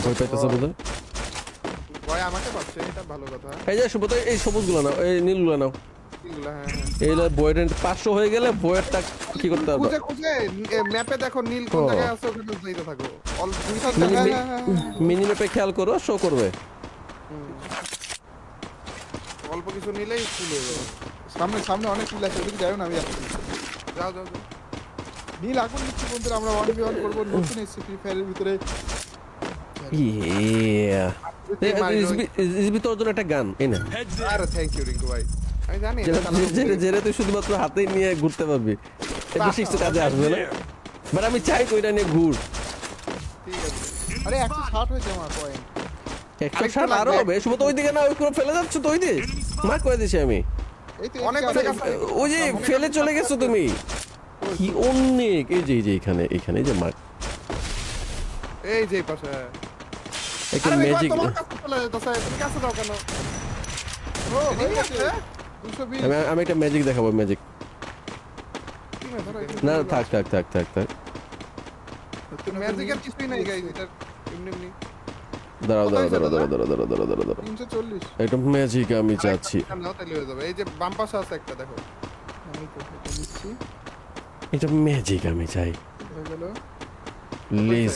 বই পাইতেছে বোধ ভয় আমাকে পাচ্ছে এটা ভালো কথা এই যে সুব্রত এই সবুজগুলো নাও এই নীলগুলো নাও এগুলো হ্যাঁ এই বইয়ের 500 হয়ে গেলে বইয়েরটা কি করতে হবে খুঁজে খুঁজে ম্যাপে দেখো নীল কোন ও। জায়গায় আছে ওখানে যাইতে থাকো অল 200 মিনি টাকা মিনি ম্যাপে খেয়াল করো শো করবে অল্প কিছু নিলেই ফুল হয়ে যাবে সামনে সামনে অনেক কিল আছে, ওদিকে যাও না, আমি যাচ্ছি। যাও যাও যাও নীল আগুন নিচ্ছি বন্ধুরা, আমরা 1v1 করবো, নতুন এসেছে ফ্রি ফায়ারের ভিতরে। ইয়া ইসবি তোর জন্য একটা গান এই না Head there. আরে থ্যাংক ইউ রিঙ্কু ভাই আমি জানি এটা চালানো যেটা তুই শুধুমাত্র হাতেই নিয়ে ঘুরতে পারবি এটা বেশি কিছু কাজে আসবে না বাট আমি চাই কইটা নিয়ে ঘুর ঠিক আছে আরে 160 হয়েছে আমার পয়েন্ট। 160 আরো হবে শুভ তো ওইদিকে না ওই করে ফেলে যাচ্ছ তো ওই দিকে মার্ক করে দিছি আমি এই তো অনেক এদিকে অনেক আছে। আছে। ওই যে ফেলে চলে গেছো তুমি কি অনেক এই যে এখানে এই যে মার্ক এই যে এই পাশে একটা আরে ম্যাজিক তোমার কাছে চলে যেতেছে তুমি কাছে যাও কেন ও হয়ে ঠিক গেছে আছে 220। আমি একটা ম্যাজিক দেখাবো ম্যাজিক ঠিক আছে ধরো না থাক ম্যাজিকের কিছুই নাই গাইস এটা এমনি এমনি দাঁড়াও কোথায় দাঁড়াও 340 একটা ম্যাজিক আমি চাচ্ছি নাও তাহলে হয়ে যাবে এই যে বাম পাশে আছে একটা দেখো আমি তো এটা নিচ্ছি, এটা ম্যাজিক আমি চাই হয়ে গেল প্লিজ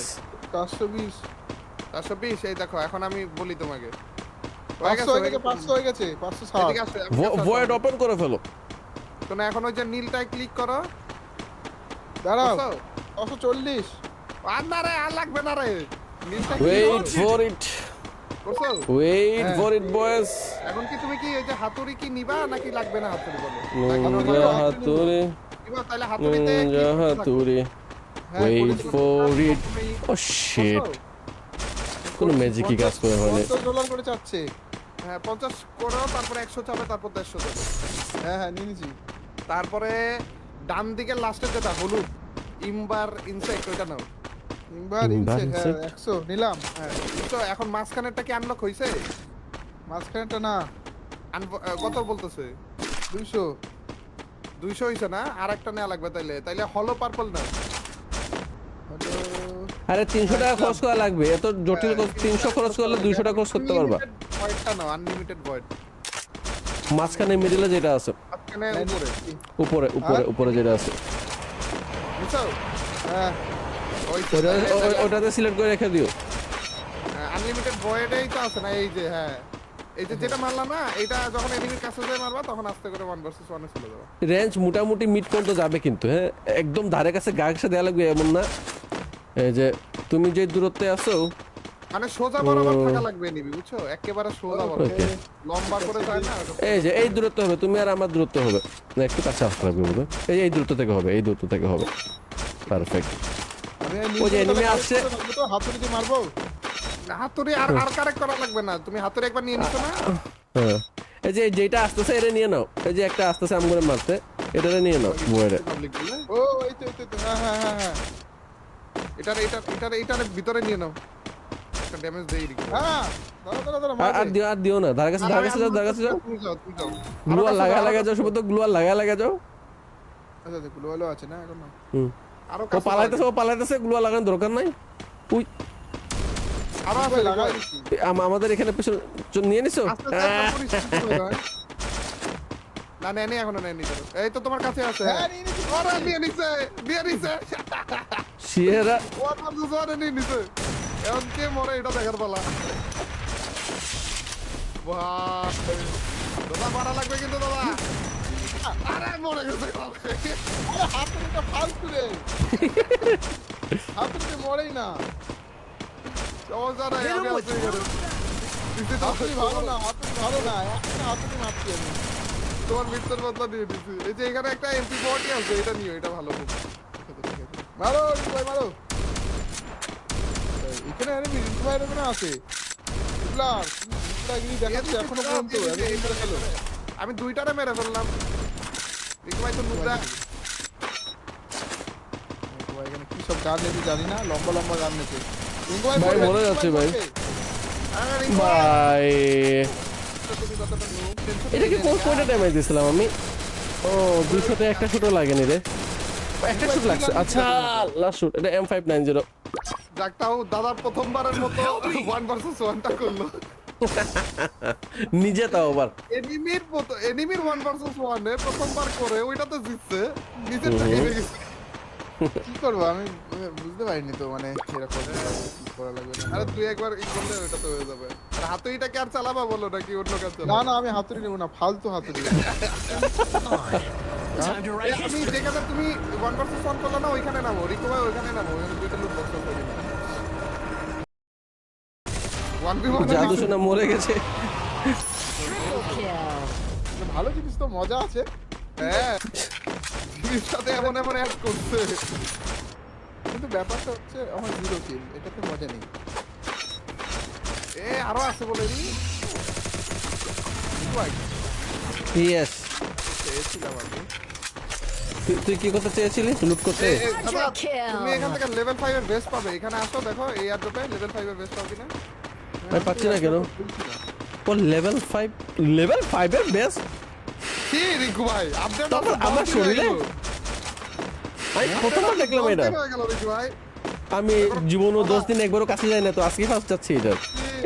420 420 এই দেখো এখন আমি বলি তোমাকে 500 হয়ে গেছে, 500 হয়ে গেছে, 560। এদিকে আসো, আমার কাছে আসো। ভয়েড ওপেন করে ফেলো তো না এখন ওই যে নীলটায় ক্লিক করো দাঁড়াও বুঝছো? 540। আর না রে আর লাগবে না রে নীলটা ওয়েট ফর ইট করছো ওয়েট হ্যাঁ। ফর ইট বয়েস এখন কি তুমি কি এই যে হাতুড়ি কি নিবা নাকি লাগবে না হাতুড়ি বলো নুনজা হাতুরে নিবা তাহলে হাতুড়িতে নুনজা হাতুরে হ্যাঁ, ওয়েট করেছি। ফর ইট ও শিট কোন ম্যাজিকই কাজ করে মানে $50 করে চাচ্ছে। হ্যাঁ 50 করো তারপরে 100 চাবে তারপর 150 যাবে হ্যাঁ হ্যাঁ নিয়ে নিয়েছি। তারপরে ডান দিকে লাস্টে যেটা হলুদ ইমবার ইনসেক্ট ওইটা নাও ইনভার ইনভার ইনসে, হ্যাঁ, ইনসেক্ট। 100 নিলাম। হ্যাঁ তো এখন মাঝখানেরটা কি আনলক হইছে মাঝখানেটা না, কত বলতেছে 200। 200 হইছে না আর একটা নেওয়া লাগবে তাইলে হলো পার্পল না হলো আরে 300 টাকা খরচ করা লাগবে এত জটিল 300 খরচ করলে 200 টাকা খরচ করতে পারবা ভয়েডটা নাও আনলিমিটেড ভয়েড মাঝখানে মিডলে যেটা আছে মাঝখানে উপরে যেটা আছে বুঝছো হ্যাঁ ওই ওটাতে সিলেক্ট করে রেখে দিও আনলিমিটেড ভয়েডেই তো আছে না এই যে হ্যাঁ এই যে যেটা মারলাম না এটা যখন এনিমির কাছে যায় মারবা তখন আস্তে করে 1 ভার্সেস 1 এ চলে যাবে রেঞ্জ মোটামুটি মিড পর্যন্ত যাবে কিন্তু হ্যাঁ একদম ধারে কাছে গা ঘেঁষে দেওয়া লাগবে এমন না এই যে তুমি যে দূরত্বে আছো মানে সোজা বরাবর থাকা লাগবে এনিমি বুঝছো একেবারে সোজা বরাবর Okay. লম্বা করে যায় না এই যে এই দূরত্ব হবে তুমি আর আমার দূরত্ব হবে না একটু কাছে আসতে লাগবে বোধ হয়। এই দূরত্ব থেকে হবে পারফেক্ট আমি ওই যে enemy আসছে। তো হাতুড়ি দিয়ে মারবো। হাতুড়ি আর কারেক্ট করা লাগবে না তুমি হাতুড়ি একবার নিয়ে নিছো না হ্যাঁ এই যে যেটা আসতেছে এটা নিয়ে নাও এই যে একটা আসতেছে আম করে মারতে এটা নিয়ে নাও বইরে পাবলিক বলে ও এই তো হ্যাঁ হ্যাঁ হ্যাঁ হ্যাঁ এটার ভিতরে নিয়ে নাও একটা ড্যামেজ দেই দিই হ্যাঁ দাঁড়া আর দিও না ধারে কাছে যাও তুমি যাও গ্লুয়ার লাগা যাও শুধু গ্লুয়ার লাগা যাও আচ্ছা দেখো লোলো আছে না এখন না। হুম আরো ও পালাইতেছে গ্লুয়ার লাগানোর দরকার নাই উই আরো ওই লাগাই দিচ্ছি। আমাদের এখানে পেছনে নিয়ে নিছো না নেই এখনো নেই নিতে এই তো তোমার কাছে আছে হ্যাঁ নিয়ে নিচ্ছি। ওরা নিয়ে নিছে সিয়েরা ওরা নিয়ে নিছে এখন কে মরে এটা দেখার পালা ভাই দাদা মারা লাগবে কিন্তু দাদা আরে মরে গেছে হাতুড়িটা ফালতু রে হাতুড়ি মরেই না সমস্যা নাই Hit him আমি with আছি এখানে হাতুড়ি ভালো না হাতুড়ি ভালো না একটা হাতুড়ি মারছি আমি তোমার মৃত্যুর বদলা দিয়ে দিছি এই যে এখানে একটা MP40 আছে এটা নিও এটা ভালো খুব মারো ভাই মারো এখানে এনিমি রিভাইভ এখানে আছে প্লার গিরি দেখাচ্ছে এখনো পর্যন্ত আমি করে খেলো আমি দুইটারে মেরে ফেললাম দেখি ভাই তো মুদ্রা ভাই এখানে কি সব গান নেছে জানি না লম্বা লম্বা গান নেছে ভাই, মরে যাচ্ছে ভাই। ভাই এটাকে কোনটা ড্যামেজ দিছিলাম আমি? ও 200 তে একটা শুটও লাগেনি রে, একটা শুট লাগছে। আচ্ছা লাস্ট শুট এটা M590। ডাক্তার দাদার প্রথমবারের মতো 1 ভার্সেস 1টা করলো নিজে তাও আবার এনিমির 1 ভার্সেস 1 এ প্রথমবার করে ওইটাতে জিতছে নিজেরটা হেরে গেছে কি করবো আমি বুঝতে পারিনি তো মানে এরকম কি করা লাগবে না আরে তুই একবার ই করলে ওটা তো হয়ে যাবে আর হাতুড়িটা কি আর চালাবা বলো নাকি অন্য কাজ না চালাবা না আমি হাতুড়ি নেবো না ফালতু হাতুড়ি Time to write আমি যেখানে তুমি 1 ভার্সেস 1 করলে না ওইখানে নামো রিকো ভাই ওইখানে নামো ওখানে দুইটা লুট বক্স আছে 1v1 জাদু শোনা মরে গেছে। Kill. ভালো জিনিস তো মজা আছে হ্যাঁ জিনিসটাতে এমন এমন অ্যাড করছে কিন্তু ব্যাপারটা হচ্ছে আমার জিরো কিল এটাতে মজা নেই এ আরো আছে বলে নি ইয়েস, চেয়েছিলাম আমি তুই কি করতে চেয়েছিলি? লুট করতে? দাদা, kill. তুমি এখান থেকে লেভেল 5 এর বেস্ট পাবে এখানে আসো দেখো এই অ্যাড্রপে লেভেল 5 এর বেস্ট পাবে কিনা আমি পাচ্ছি না কেন? ও লেভেল 5 এর বেস্ট? কি রিকু ভাই আপডেট তারপর আমার শরীরে? আমি প্রথমবার দেখলাম এটা। হয়ে গেল রিকু ভাই আমি জীবনও 10 দিন একবারও কাছে যাই না, তো আজকে ফার্স্ট যাচ্ছি এটা।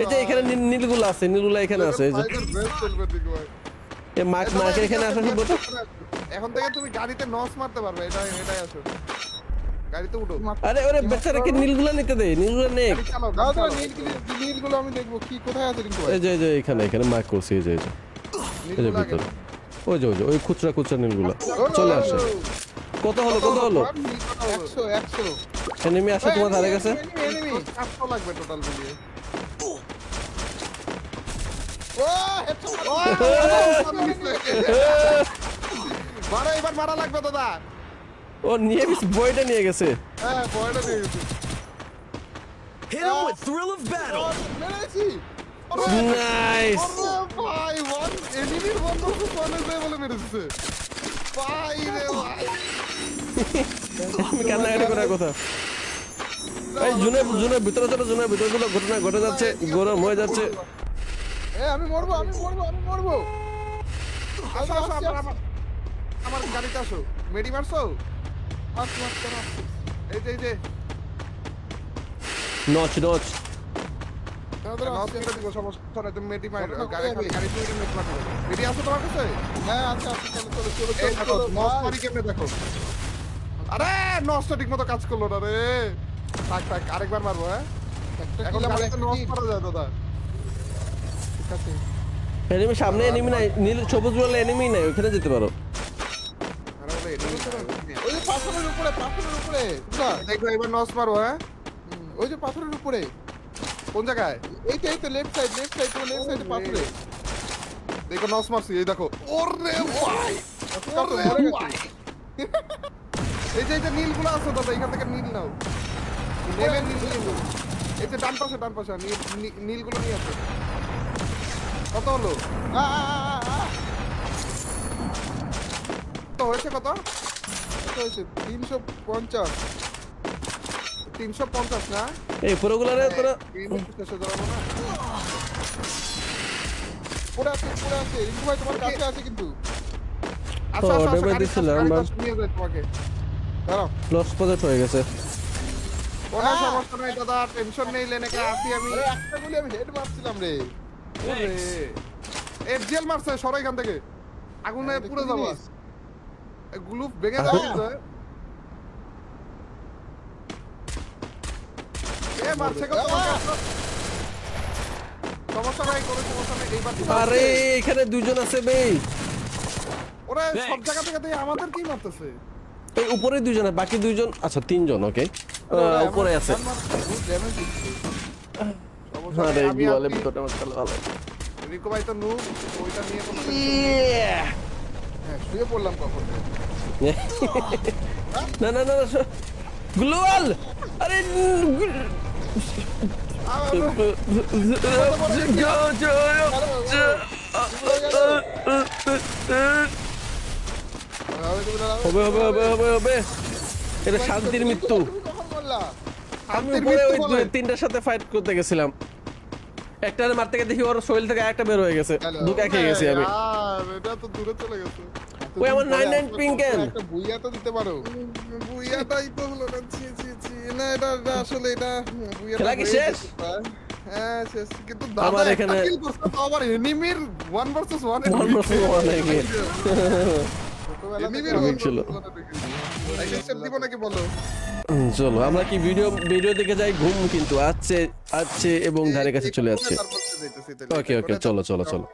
এই যে এখানে নীলগুলো আছে, নীলগুলো এখানে আছে। এই যে বেস্ট চলবে রিকু ভাই এই মার্কের এখানে আসা সম্ভবত। এখন থেকে তুমি গাড়িতে নস মারতে পারবে এটাই আসো গাড়িতে উঠো আরে ওরে বেচারাকে নীলগুলো নিতে দে, নীলগুলো নে। গাড়ি চালাও দাদা গাড়ি নীলগুলো আমি দেখবো কি কোথায় আছে কিন্তু এই যে এখানে মার্ক করছি। এই যে এই যে ভিতরে ওই যে ওই খুচরা নীলগুলো চলে আসে। কত হলো 100 এনিমি আসে তোমার ধারে কাছে? এনিমি 400 লাগবে টোটাল মিলিয়ে ও হেডশট মারা এবার মারা লাগবে দাদা ও নিয়ে বইটা নিয়ে গেছে। হ্যাঁ বয়টা দিয়ে গেছে Hit him with thrill of battle. মেরেছি নাইস। ভাই ওয়ান এনিমির বন্ধু কোনে যায় বলে মেরেছে ভাই রে ভাই আমি কান্নাকাটি করার কথা। এই জুনের ভিতরে চলো, জুনের ভিতরে গুলো ঘটনা ঘটে যাচ্ছে, গরম হয়ে যাচ্ছে। আমি মরবো আসো আসো আমার গাড়িতে আসো মেডি মারছো এই যে নচ নস কেটে দিব সমস্যা নাই তুমি মেডি মার গাড়ি তুই মেড মারতে মেডি আসো তোমার কাছে হ্যাঁ আচ্ছা চলো এই দেখো নস মারি কেমনে দেখো আরে নসটা ঠিকমতো কাজ করলো না রে থাক আরেকবার মারবো হ্যাঁ এখন গাড়িতে নস মারা যায় দাদা ঠিক আছে এনিমি সামনে এনিমি নাই, নীল সবুজ বলে এনিমি নাই, ওখানে যেতে পারো। আরে বলে এটা ওই যে পাথরের উপরে বুঝলা দেখো এবার নস মারো হ্যাঁ ওই যে পাথরের উপরে কোন জায়গায় এই তো লেফট সাইড তো লেফট সাইডে পাথরে দেখো নস মারছি এই দেখো ওরে ভাই ওরে ভাই এই যে নীলগুলো আছে দাদা এখান থেকে নীল নাও নেবে নীল এই যে ডান পাশে নীলগুলো নিয়ে আসো কত হলো তো হয়েছে কত হয়েছে 350 350 না এই পুরোগুলারে তোরা শেষে ধরাবো না পড়ে আছে রিঙ্কু ভাই তোমার কাছে আছে কিন্তু আসো ডেবে দিছিলাম, but- নিয়ে যাই তোমাকে দাঁড়াও লস প্রজেক্ট হয়ে গেছে। কোনো সমস্যা নাই দাদা টেনশন নেই লেনেকে আসি আমি একটা গুলি আমি হেড মারছিলাম রে ওরে এফজিএল মারছে সরো এখান থেকে আগুনে পুরো যাবো গ্লুপ ভেঙে যাবে এ মারছে কত সমস্যা নাই, কোনো সমস্যা নাই, এইবার তো আরে আসছে। এখানে দুইজন আছে বে। ওরা সব Thanks. জায়গা থেকে দিয়ে আমাদের কি মারতেছে? এই উপরে দুইজন আর বাকি দুইজন, আচ্ছা তিনজন, ওকে উপরে আছে। ড্যামেজ দিচ্ছে। সমস্যা আরে নাই, আমি গোয়ালে আপনি- ভিতরটা আমার তাহলে ভালো। রিকো ভাই তো নুব, ওইটা নিয়ে কোনো tension নেই। হ্যাঁ শুয়ে পড়লাম কখন না না না গ্লোয়াল, আরে হবে হবে হবে হবে হবে, এটা শান্তির মৃত্যু। তুমি কখন বললা? আমি শান্তির উপরে ওই মৃত্যু বলে। তিনটার সাথে ফাইট করতে গেছিলাম, একটারে মারতে গিয়ে দেখি ওর শরীর থেকে একটা বের হয়ে গেছে, Hello. দুকা খেয়ে গেছি আমি। আর এটা তো দূরে চলে গেছে। ওই আমার এতদিন পরে 99 আসলে ping কেন? একটা বুইয়া তো দিতে পারো। বুইয়াটাই তো হলো না, ছি ছি ছি। না এটা আসলে এটা বুইয়াটা খেলা কি হয়ে শেষ? যেতে পারে। হ্যাঁ শেষ, কিন্তু আমার দাদা এখানে- একটা kill করছে তো আবার এনিমির 1 vs 1 One versus one again. ছোটবেলা থেকে এনিমির অনেক ছিল। লাইক দিব নাকি বলো? চলো আমরা কি ভিডিও দেখে যাই, ঘুম কিন্তু আসছে আসছে এবং ধারে কাছে চলে যাচ্ছে। Okay, okay, চলো, চলো, চলো।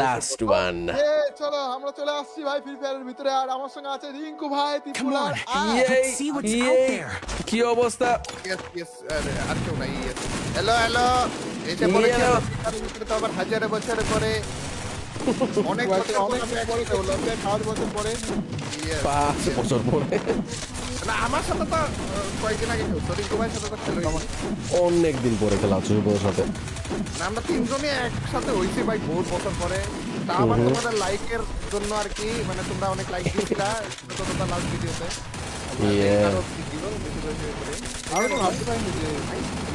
Last one. চলো আমরা চলে আসছি ভাই ফ্রি ফায়ারের ভিতরে, আর আমার সঙ্গে আছে রিঙ্কু ভাই, Come ত্রিপুরার on. ইয়ে see what's ইয়ে, out there. কি অবস্থা? আর কেউ নাই। হ্যালো হ্যালো, এসে পড়েছি Hello. তার ভিতরে তো আবার হাজারে বছর পরে অনেক বছর অনেক পরে বছর পরে প্রায় 5 বছর পরে। Yes, 5 yes. বছর পরে, না আমার সাথে তো কয়েকদিন আগে খেলছো, রিঙ্কু ভাইয়ের সাথে তো খেলোই নি। অনেক দিন পরে খেলা হচ্ছে শুভর সাথে। না, আমরা তিনজনই একসাথে হইছি ভাই বহুত বছর পরে। তা আবার তোমাদের লাইকের জন্য আর কি, মানে তোমরা অনেক লাইক দিয়েছিলা তোমরা লাস্ট ভিডিওতে। Yeah. আমি তো ভাবতে পারিনি যে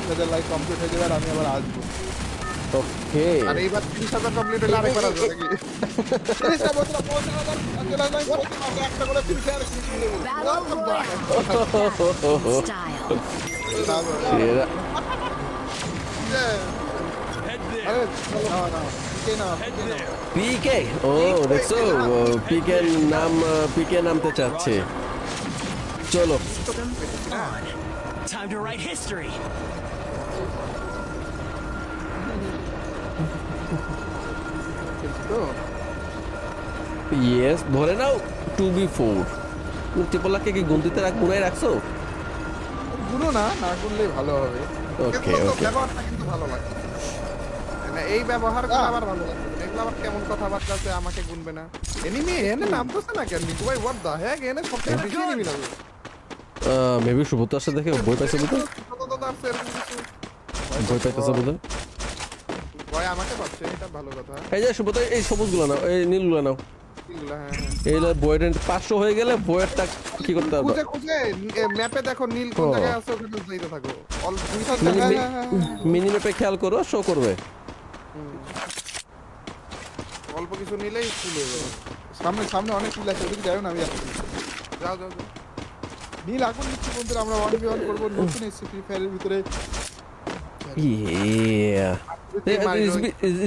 তাদের লাইক কমপ্লিট হয়ে যাবে আর আমি আবার আসবো। ওকে, আর এইবার 30,000 কমপ্লিট হলে আরেকবার আসবে নাকি? 30টা বছর পৌঁছে না, চলে আসলাম প্রতি মাসে একটা করে ফ্রি ফায়ার কিনে দেবো। Battle Royale style. সেরা। আরে না না কে না কে না পিকে, ও দেখছো পিকে পিকে নামতে চাচ্ছে। চলো On. Time to write history. তো ইয়েস, ধরে নাও 2v4। ত্রিপলাকে কি গন্তিতে গুনায় রাখছো? গুলো না না করলেই ভালো হবে। ওকে কিন্তু ওকে, ব্যবহারটা কিন্তু ভালো লাগে। মানে এই ব্যবহার আমার ভালো লাগে। এগুলো আবার কেমন কথাবার্তা আছে, আমাকে গুনবে না। এনিমি এনে নামতেছে না কেন? নিকু ভাই হোয়াট দ্য হেক, এনে সবথেকে বেশি এনিমি নামে। মেবি সুব্রত আসছে দেখে বই পাইছে বুঝতে, কত আছে এরকম কিছু? বই পাইতেছে বুঝতে। ভয় আমাকে পাচ্ছে, এটা ভালো কথা। এই যে সুব্রত, এই সবুজগুলো নাও, এই নীলগুলো নাও। এগুলা, হ্যাঁ, হ্যাঁ। এই বইয়ের 500 হয়ে গেলে বইয়েরটা কি করতে হবে? খুঁজে খুঁজে ম্যাপে দেখো নীল কোন ও। জায়গায় আছে, ওখানে যাইতে থাকো। অল 200 টাকা। মিনি ম্যাপে খেয়াল করো, শো করবে। অল্প কিছু নিলেই ফুল হয়ে যাবে। সামনে সামনে অনেক কিল আছে, ওদিকে যাও না, আমি যাচ্ছি। যাও যাও যাও। নীল আগুন নিচ্ছি বন্ধুরা, আমরা 1v1 করবো, নতুন এসেছি ফ্রি ফায়ারের ভিতরে। ইয়া,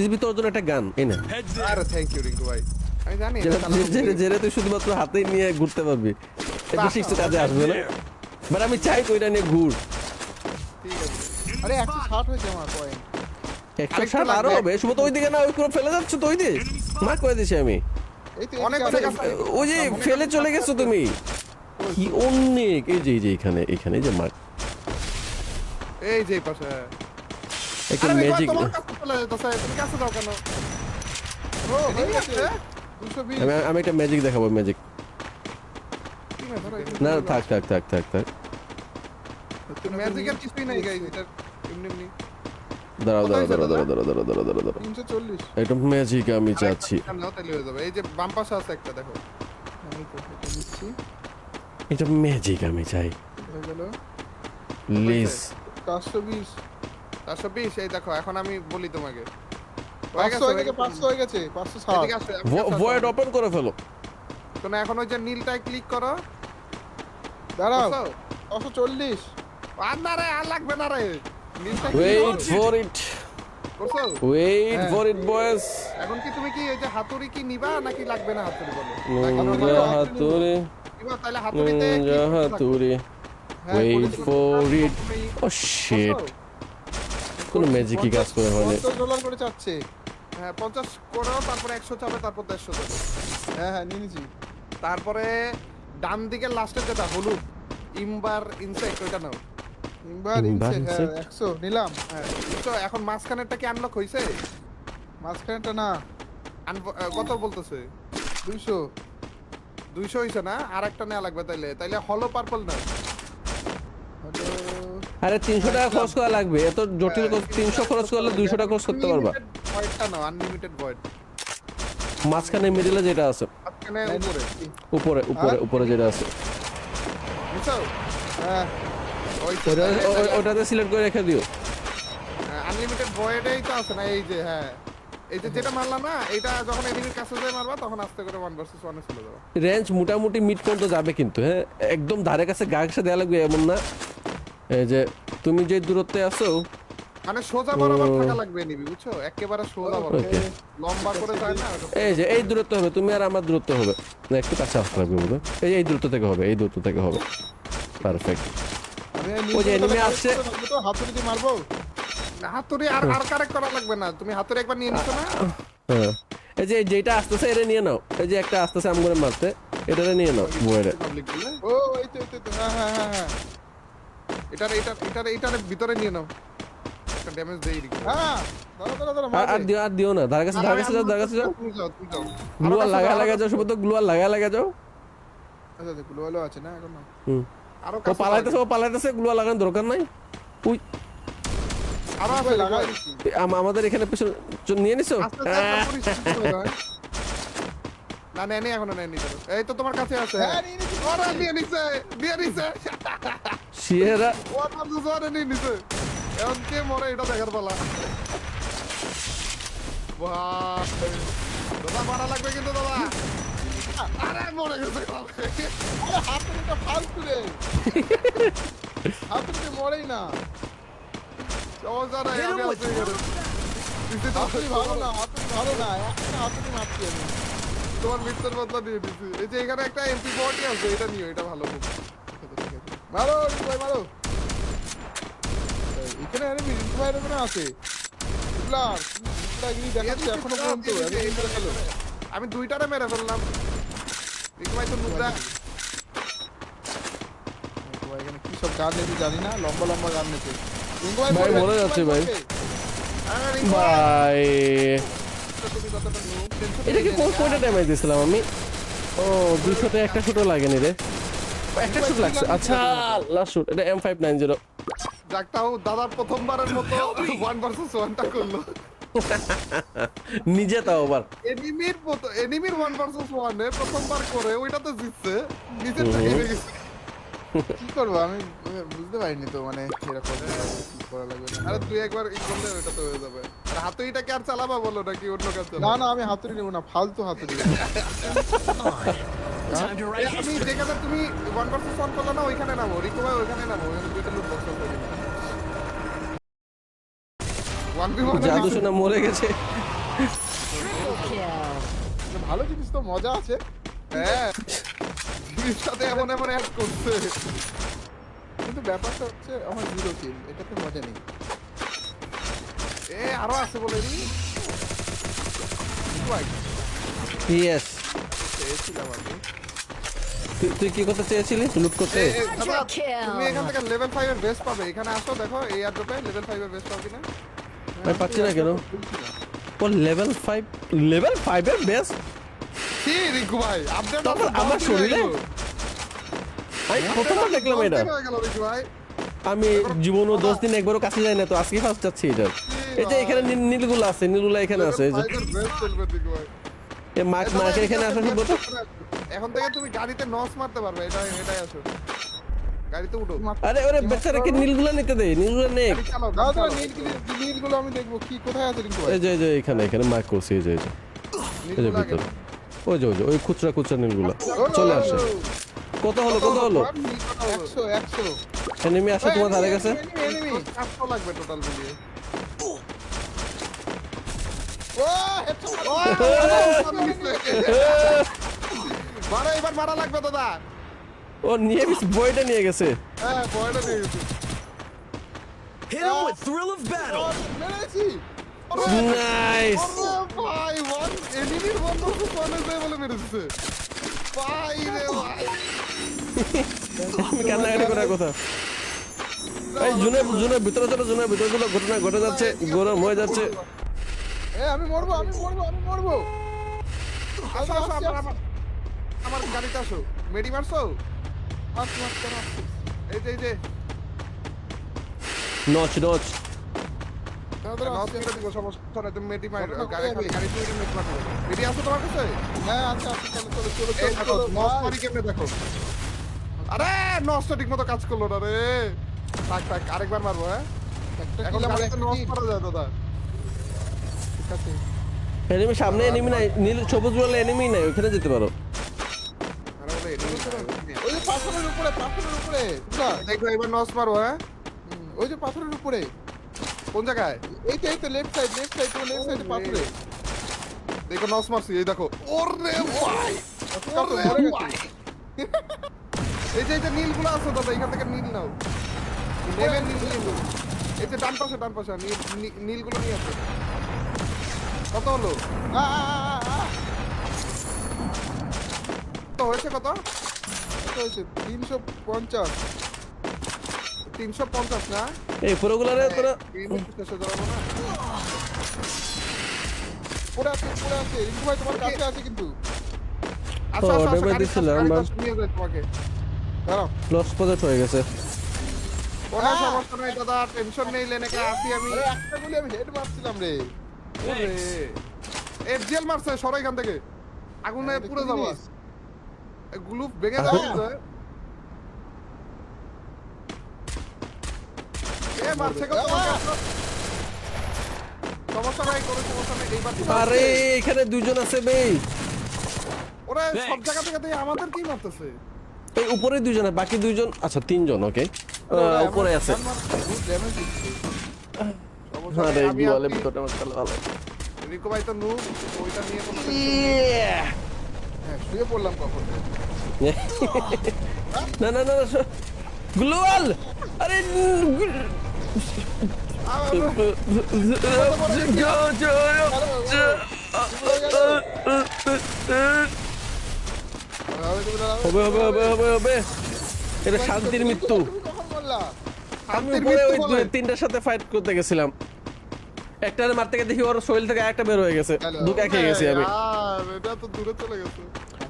ইসবি তোর জন্য একটা গান, এই না। Head there. আরে থ্যাংক ইউ রিঙ্কু ভাই। আমি জানি এটা চালানো জেরে তুই শুধুমাত্র হাতে নিয়ে ঘুরতে পারবি, এটা শিখতে কাজে আসবে না। বাট আমি চাই তো এটা নিয়ে ঘুর। ঠিক আছে। আরে 160 হয়েছে আমার কয়েন। 160 আরো হবে, শুধু ওই দিকে না, ওই করে ফেলে যাচ্ছ তো, ওই দিকে মার্ক করে দিছি আমি। এই তো অনেক এদিকে অনেক আছে। আছে। ওই যে ফেলে চলে গেছো তুমি, কি অনেক। এই যে এখানে এখানে যে মার্ক, এই যে পাশে। একটা আরে রিঙ্কু ভাই, ম্যাজিক। তোমার কাছে চলে যেতেছে, তুমি কাছে যাও কেন? ও এদিকে হয়ে গেছে আছে? 220। আমি একটা ম্যাজিক দেখাবো, ম্যাজিক। ঠিক আছে, ধরো, না থাক থাক থাক থাক থাক, ম্যাজিকের কিছুই নাই গাইস, এটা এমনি এমনি। দাঁড়াও দাঁড়াও দাঁড়াও দাঁড়াও দাঁড়াও দাঁড়াও দাঁড়াও দাঁড়াও দাঁড়াও, 340। একটা ম্যাজিক আমি চাচ্ছি। নাও তাহলে হয়ে যাবে। এই যে বাম পাশে আছে একটা, দেখো। আমি তো এটা নিচ্ছি। এটা ম্যাজিক আমি চাই, হয়ে গেল প্লিজ। 420। 420, এই দেখো, এখন আমি বলি তোমাকে। 500 হয়ে গেছে, 500 হয়ে গেছে, 560। এদিকে আসো, এদিকে আসো। ভয়েড ওপেন করে ফেলো। শোনো, এখন ওই যে নীলটায় ক্লিক করো। দাঁড়াও, বুঝছো? 540। আর না রে, আর লাগবে না রে। নীলটা ওয়েট ফর ইট, করছো? ওয়েট ফর ইট বয়েস। এখন কি তুমি কি এই যে হাতুড়ি কি নিবা নাকি লাগবে না হাতুড়ি বলো? নিনজা হাতুড়ি, নিবা তাহলে হাতুড়িতে নিনজা হাতুড়ি, হ্যাঁ, ওয়েট বলেছি। For it. ও শিট, কোনো ম্যাজিকই কাজ করে মানে $50 করে চাচ্ছে। হ্যাঁ 50 করো, তারপরে 100 চাবে, তারপর 150 যাবে। হ্যাঁ নিয়ে নিছি। তারপরে ডান দিকের লাস্টের যেটা হলুদ ইমবার ইনসেক্ট ওইটা নাও। ইনভার ইনসেক্ট, হ্যাঁ 100 নিলাম। হ্যাঁ বুঝছো, এখন মাঝখানেরটা কি আনলক হইছে? মাঝখানেটা না, কত বলতেছে? 200। 200 হইছে না? আর একটা নেওয়া লাগবে তাইলে। তাইলে হলো পার্পল না। আরে 300 টাকা খরচ করা লাগবে, এত জটিল 300 খরচ করলে 200 টাকা খরচ করতে পারবা। ভয়েডটা নাও, আনলিমিটেড ভয়েড। মাঝখানে মিডলে যেটা আছে, মাঝখানে উপরে। উপরে উপরে উপরে যেটা আছে বুঝছো? হ্যাঁ ওটাতে সিলেক্ট করে রেখে দিও। আনলিমিটেড ভয়েডেই তো আছে না, এই যে হ্যাঁ এই যে যেটা মারলা না, এটা যখন এনিমির কাছে যায় মারবা তখন আস্তে করে 1 ভার্সেস 1 এ চলে যাবে। রেঞ্জ মোটামুটি মিড পর্যন্ত যাবে কিন্তু, হ্যাঁ একদম ধারে কাছে গা ঘেঁষে দেওয়া লাগবে এমন না। এই যে তুমি যে দূরত্বে আছো মানে সোজা বরাবর থাকা লাগবে এনিমি, বুঝছো? একেবারে সোজা বরাবর, ওকে। লম্বা করে যায় না ওটা। এই যে এই দূরত্ব হবে, তুমি আর আমার দূরত্ব হবে না, একটু কাছে আসতে লাগবে বোধ হয়। এই দূরত্ব থেকে হবে, এই দূরত্ব থেকে হবে। পারফেক্ট। ওই যে enemy আসছে। তো হাতুড়ি দিয়ে মারবো। না, হাতুড়ি আর কারেক্ট করা লাগবে না, তুমি হাতুড়ি একবার নিয়ে নিছো না? হ্যাঁ এই যে যেটা আসতেছে এটা নিয়ে নাও, এই যে একটা আসতেছে আমগুলো মারতে, এটারে নিয়ে নাও বইরে। পাবলিক বলে ও এই তো হ্যাঁ হ্যাঁ হ্যাঁ হ্যাঁ এটার ভিতরে নিয়ে নাও, একটা ড্যামেজ দেই দিই। হ্যাঁ দাঁড়া আর দিও না, ধারে কাছে যাও। তুমি যাও। গ্লুয়ার লাগা যাও, শুধু গ্লুয়ার লাগা যাও। আচ্ছা দেখো ভালো আছে না এখন না। আরো ও পালাইতেছে, গ্লুয়ার লাগানোর দরকার নাই। উই আরো আছে লাগাই লাগাই। দিছি। আমাদের এখানে পিছনে নিয়ে নিছো। না নেই এখনো নেই। এই তো তোমার কাছে আছে। হ্যাঁ নিয়ে নিছি। ওরা নিয়ে নিছে। সিয়েরা ওরা দুজনে নিয়ে নিছে। এখন কে মরে এটা দেখার পালা। বাহ, দাদা মারা লাগবে কিন্তু দাদা। আরে মরে গেছে। আরে হাতুড়িটা ফালতু রে। হাতুড়ি মরেই না। চৌজারা আমি আছি এখানে। হাতুড়ি ভালো না, হাতুড়ি ভালো না, একটা হাতুড়ি মারছি আমি। তোমার মৃত্যুর বদলা দিয়ে দিছি। এই যে এখানে একটা MP40 আছে, এটা নিও, এটা ভালো খুব। মারো ভাই মারো। এখানে আরে মিন্টু ভাইয়ের ওখানে আছে। প্লার প্লাগিনি দেখাচ্ছে এখনো পর্যন্ত এমনি করে খেলো। আমি দুইটারে মেরে ফেললাম। দেখো ভাই তো নুদা। ভাই এখানে কি সব গান নেছে জানি না, লম্বা লম্বা গান নেছে। ভাই মরে যাচ্ছে ভাই। ভাই এটাকে কোনটা ড্যামেজ দিছিলাম আমি? ও 200 তে একটা শুটও লাগেনি রে, একটা শুট লাগছে। আচ্ছা লাস্ট শুট, এটা M590। যাকটাও দাদার প্রথমবারের মতো 1 ভার্সেস 1টা করলো। নিজে তাও আবার এনিমির 1 ভার্সেস 1 এ প্রথমবার করে ওইটাতে জিতছে, নিজের থেকে হেরে গেছে। কি করবো আমি বুঝতে পারিনি তো, মানে এরকম কি করা লাগবে না। আরে তুই একবার ই করলে ওইটাতে হয়ে যাবে। আর হাতুড়িটাকে আর চালাবা বলো নাকি অন্য কাজ না চালাবা? না আমি হাতুড়ি নেবো না, ফালতু হাতুড়ি। Time to write আমি যেখানে তুমি 1 ভার্সেস 1 করলে না, ওইখানে নামো, রিকো ভাই ওইখানে নামো, ওখানে দুইটা লুট বক্স আছে। 1v1 জাদু শোনা মরে গেছে। Kill. ভালো জিনিস তো, মজা আছে। হ্যাঁ, জিনিসটাতে এমন অ্যাড করছে। কিন্তু ব্যাপারটা হচ্ছে আমার 0 কিল, এটাতে মজা নেই। আরো আছে বলে নি ভাই। ইয়েস, চেয়েছিলাম আমি। তুই কি করতে চেয়েছিলি? লুট করতে? দাদা, kill. তুমি এখান থেকে লেভেল 5 এর বেস্ট পাবে। এখানে আসো, দেখো এই এয়ারড্রপে লেভেল 5 এর বেস্ট পাবে কিনা। আমি পাচ্ছি না কেন? ও লেভেল 5 এর বেস? কি রিকু ভাই, আপডেট তারপর আমার শরীরে? আমি প্রথমবার দেখলাম এটা। হয়ে গেল রিকু ভাই। আমি জীবনও 10 দিন একবারও কাছে যাই না, তো আজকে ফার্স্ট যাচ্ছি এটা। এই যে এখানে নীলগুলো আছে, নীলগুলো এখানে আছে। এই যে বেস্ট চলবে রিকু ভাই। এই মার্কের এখানে আসা শুনবো তো। এখন থেকে তুমি গাড়িতে নস মারতে পারবে, এটাই আসো। গাড়িতে উঠো। আরে ওরে বেচারাকে নীলগুলো নিতে দে, নীলগুলো নে। গাড়ি চালাও, দাদা গাড়ি তোরা চালাও। নীলগুলো আমি দেখবো কি কোথায় আছে রিঙ্কু ভাই। এই যে এখানে মার্ক করছি, এই যে এই যে নীলগুলো আগে ভিতরে। ওই যে ওই খুচরা নীলগুলো চলে আসে। কত হলো? 100 এনিমি আসে তোমার ধারে কাছে। এনিমি 400 লাগবে টোটাল মিলিয়ে। ও হেডশট মারা, এবার মারা লাগবে দাদা। ও নিয়ে বইটা নিয়ে গেছে। হ্যাঁ বয়টা দিয়ে গেছে। Hit him with thrill of battle. মেরেছি নাইস ভাই ওয়ান এনিমির ওয়ান ভার্সেস ওয়ান এসে বলে মেরেছে ভাই রে ভাই আমি কান্নাকাটি করার কথা এই জুনের ভিতরে চলো জুনের ভিতরে চলো ঘটনা ঘটে যাচ্ছে গরম হয়ে যাচ্ছে আমি মরবো আসো আসো আমার গাড়িতে আসো মেডি মারছো এই যে নচ নচ নস করে দিব সমস্যা নাই তুমি মেডি মার গাড়ি তুই মেডি মার মেডি আসো তোমার কাছে হ্যাঁ আচ্ছা এই দেখো চলো নস মারি কেমনে দেখো আরে নসটা ঠিক মতো কাজ করলো না রে থাক আরেকবার মারবো হ্যাঁ এখন গাড়িতে নস করা যায় দাদা ঠিক আছে এনিমি সামনে এনিমি নাই নীল সবুজ বলে এনিমি নাই ওখানে যেতে পারো আরে বলে enemy ওই যে পাথরের উপরে বুঝলা? দেখো এবার নস মারবো হ্যাঁ ওই যে পাথরের উপরে কোন জায়গায় এই তো লেফট সাইড তোমার লেফট সাইডে পাথরে দেখো নস মারছি এই দেখো ওরে ভাই কাটো, ওরে মরে গেছে। ভাই এই যে নীলগুলো আছে দাদা এখান থেকে নীল নাও নেবেন নীল এই যে ডান পাশে নীলগুলো নিয়ে আসো কত হলো তো হয়েছে কত কত হয়েছে 350 350 না এই পুরোগুলারে তোরা শেষে যাবো না পড়ে আছে রিঙ্কু ভাই তোমার কাছে আছে কিন্তু আসো ও, আসো ডেবে গাড়ি দিছিলাম, বাস। নিয়ে যাই তোমাকে দাঁড়াও লস প্রজেক্ট হয়ে গেছে কোনো সমস্যা নেই দাদা টেনশন নেই লেনেকে আসি আমি আরে একটা গুলি আমি হেড মারছিলাম রে ওরে এফজিএল মারছে সরাই এখান থেকে আগুনে এটা পুরো কি যাবো জিনিস? গ্লুপ ভেঙে যাবে এ মারছে কত সমস্যা নাই কোনো সমস্যা নেই এইবার আরে এখানে দুজন আছে বে ওরা সব জায়গা থেকে দিয়ে আমাদের কি মারতেছে এই উপরে দুজন আছে বাকি দুইজন আচ্ছা তিনজন ওকে উপরে আছে বহুত ড্যামেজ দিচ্ছে সমস্যা আরে নেই, আমি দিওয়ালে আপনি- ভিতরে আমার খেলা ভালো রিকো ভাই তো নুব ওইটা নিয়ে কোনো Yeah! হ্যাঁ শুয়ে পড়লাম কখন না না না গ্লোয়াল আরে হবে হবে হবে হবে হবে এটা শান্তির মৃত্যু কখন বললা আমি উপরে ওই তিনটার সাথে ফাইট করতে গেছিলাম একটারে মারতে গিয়ে দেখি ওর শরীর থেকে একটা বের হয়ে গেছে দুকা খেয়ে গেছি আমি এটা তো দূরে চলে গেছে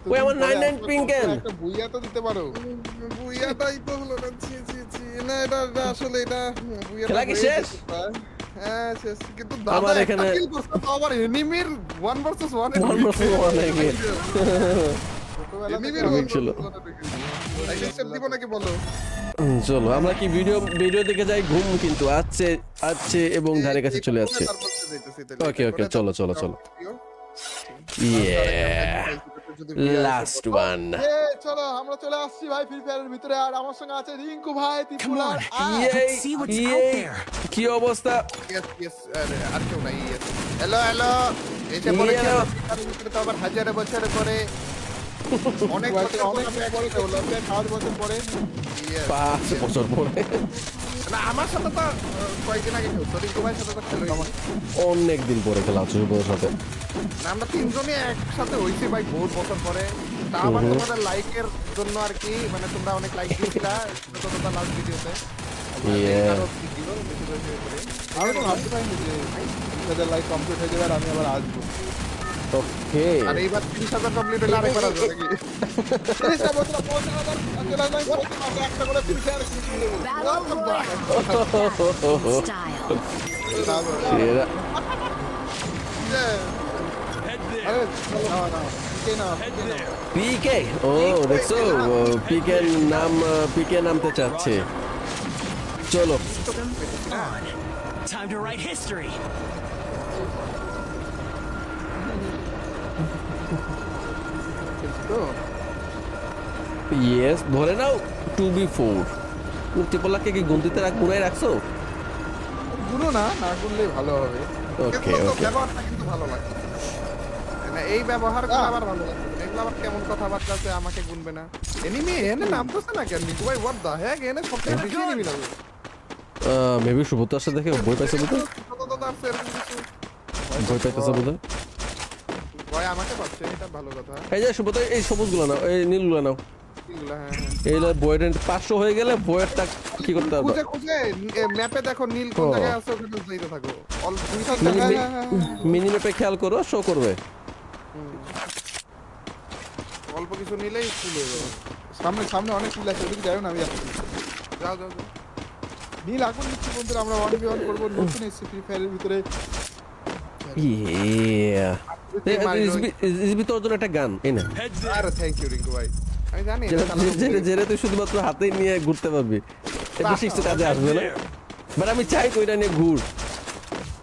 ওই আমার 99 পিঙ্ক কেন? একটা বুইয়া তো দিতে পারো বুইয়াটাই তো হলো না ছি না এটা আসলে এটা বুইয়াটা খেলা কি হয়ে শেষ? গেছে। হ্যাঁ শেষ কিন্তু আমার দাদা এখানে- এখানে কিল করছে তো আবার এনিমির 1 versus 1 One versus one again. ছোটবেলা এনিমির ঠিক ছিল। স্টেপ দিব নাকি বলো চলো আমরা কি ভিডিও দেখে যাই ঘুম কিন্তু আছে এবং ধারে কাছে চলে যাচ্ছে ওকে ওকে চলো লাস্ট ওয়ান চলো আমরা চলে আসছি ভাই ফ্রি ফায়ারের ভিতরে আর আমার সঙ্গে আছে রিঙ্কু ভাই Come on, Tripura let's see what's out there. কি অবস্থা ইয়েস আর কেউ নাই হ্যালো এসে পড়েছে Hello. তার ভিতরে তো আবার হাজারে বছর করে অনেক বছর অনেক পরে পরে একসাথে হলো। 5 বছর পরে Yes, 5 yes. বছর পরে না আমার সাথে তো কয়েকদিন আগে খেলতো রিঙ্কু ভাইয়ের সাথে তো খেলো অনেক দিন পরে খেলা হচ্ছে শুভর সাথে না আমরা তিনজনই একসাথে হইছি ভাই বহুত বছর পরে তা আমার তোমাদের লাইকের জন্য আর কি মানে তোমরা অনেক লাইক দিয়েছিলা তোমরা লাস্ট ভিডিওতে Yeah. আমি তো ভাবতে পারিনি যে তাদের লাইক কমপ্লিট হয়ে যাবে আর আমি আবার আসবো ওকে আর এইবার 30,000 কমপ্লিট হলে আরেকবার আসবে নাকি তিরিশটা বছর পৌঁছে গেলাম চলে আসলাম একটা করে ফ্রি ফায়ার কিনে দেবো Battle Royale style. সেরা Head there. আরে না না কে না Head there. পিকে ও দেখছো পিকে নামতে চাচ্ছে চলো On. Time to write history. তো ইয়েস ধরে নাও 2v4 ট্রিপলাকে কি গন্তিতে গুনায় রাখছো গুলো না না করলে ভালো হবে ওকে কিন্তু ওকে ব্যবহারটা কিন্তু ভালো লাগে না এই ব্যবহার করে আবার ভালো লাগে এগুলো আবার কেমন কথাবার্তা আছে আমাকে গুনবে না এনিমি এনে নামতেছে না কেন নিকু ভাই হোয়াট দা হেক এনে সবথেকে বেশি এনিমি লাগে মেবি সুব্রত আসলে দেখে বই পাইছে বোধ দাদা আছে এরকম কিছু বই পাইতেছে বোধ ভয় আমাকে পাচ্ছে এটা ভালো কথা এই যে সুব্রত এই সবুজগুলো নাও এই নীলগুলো নাও এগুলো হ্যাঁ এইগুলো বইয়ের 500 হয়ে গেলে বইয়েরটা কি করতে হবে খুঁজে খুঁজে ম্যাপে দেখো নীল কোন জায়গায় আছে ওখানে যাইতে থাকো অল দুইটা মিনি ম্যাপে খেয়াল করো শো করবে অল্প কিছু নিলেই ফুল হয়ে যাবে সামনে সামনে অনেক কিল আছে ওদিকে যাও না আমি যাচ্ছি যাও যাও যাও। নীল আগুন নিচ্ছি বন্ধুরা আমরা 1v1 করবো নতুন এসেছি ফ্রি ফায়ারের ভিতরে ইয়া ইসবি তোর জন্য একটা গান এই না Head there. আরে থ্যাংক ইউ রিঙ্কু ভাই আমি জানি এটা চালানো যেটা তুই শুধুমাত্র হাতে নিয়ে ঘুরতে পারবি এটা শিখতে কাজে আসবে না বাট আমি চাই তো এটা নিয়ে ঘুর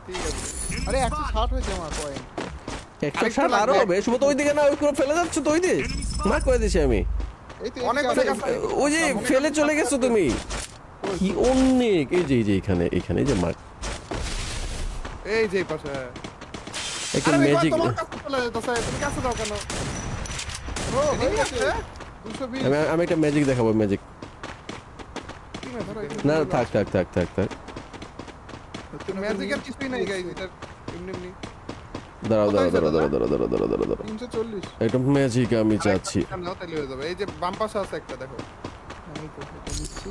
ঠিক আছে আরে 160 হয়েছে আমার পয়েন্ট 160 আরো হবে শুভ তো ওইদিকে না ওই করে ফেলে যাচ্ছ তো ওই দিকে মার্ক করে দিছি আমি এই তো অনেক এদিকে জায়গা আছে। ওই যে ফেলে চলে গেছো তুমি কি অনেক এই যে এখানে এই যে মার্ক এই যে পাশে একটা আরে রিঙ্কু ভাই, ম্যাজিক তোমার কাছে চলে যেতেছে তুমি কাছে যাও কেন ও হয়ে ঠিক গেছে আছে 220 আমি একটা ম্যাজিক দেখাবো ম্যাজিক কি ম্যাটার না থাক ম্যাজিকের কিছুই নাই গাইস এটা এমনি এমনি দাঁড়াও 340 একটা ম্যাজিক আমি চাচ্ছি নাও তাহলে হয়ে যাবে এই যে বাম পাশে আছে একটা দেখো আমি তো এটা দিচ্ছি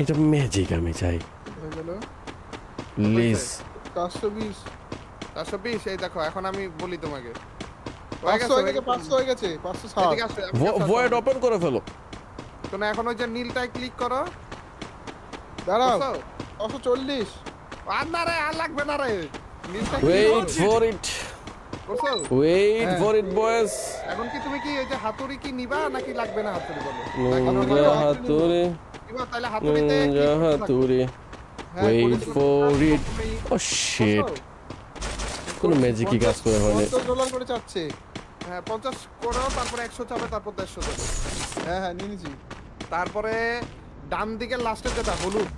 এটা ম্যাজিক আমি চাই হয়ে গেল প্লিজ 420 420 এই দেখো এখন আমি বলি তোমাকে 500 হয়ে গেছে 500 হয়ে গেছে 560 এদিকে আসো, আমি কাছে ভয়েড আসো। ওপেন করে ফেলো তো না এখন ওই যে নীলটায় ক্লিক করো দাঁড়াও বুঝছো? 540 আর না রে আর লাগবে না রে নীলটা ওয়েট ফর ইট বুঝছো ওয়েট ফর ইট বয়েজ এখন কি তুমি কি এই যে হাতুড়ি কি নিবা নাকি লাগবে না হাতুড়ি বলো নিনজা হাতুড়ি নিবা তাহলে হাতুড়িতে নিনজা হাতুড়ি wait for it oh shit কোন ম্যাজিকই কাজ করে হয়নি $50 করে চাচ্ছে হ্যাঁ 50 করো তারপরে 100 চাবে তারপর 150 যাবে হ্যাঁ হ্যাঁ নিয়ে নিছি তারপরে ডান দিকের লাস্টে যেটা হলুদ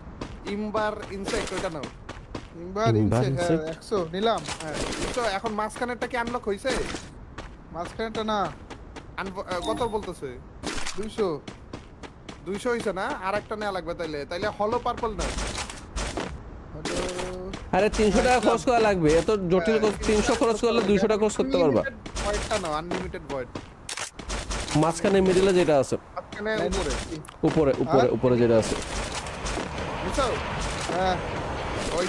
ইমবার ইনসেক্ট ওইটা নাও ইনভার ইনভার ইনসে হ্যাঁ ইনসেক্ট? 100 নিলাম হ্যাঁ বুঝছো এখন মাঝখানেরটা কি আনলক হইছে মাঝখানেটা না কত বলতেছে 200 200 হইছে না আর একটা নেওয়া লাগবে তাইলে হলো পার্পল না আরে 300 টাকা খরচ করা লাগবে এত জটিল 300 খরচ করলে 200 টাকা খরচ করতে পারবা ভয়েডটা নাও আনলিমিটেড ভয়েড মাঝখানে মিডলে যেটা আছে মাঝখানে উপরে উপরে যেটা আছে বুঝছো হ্যাঁ ওই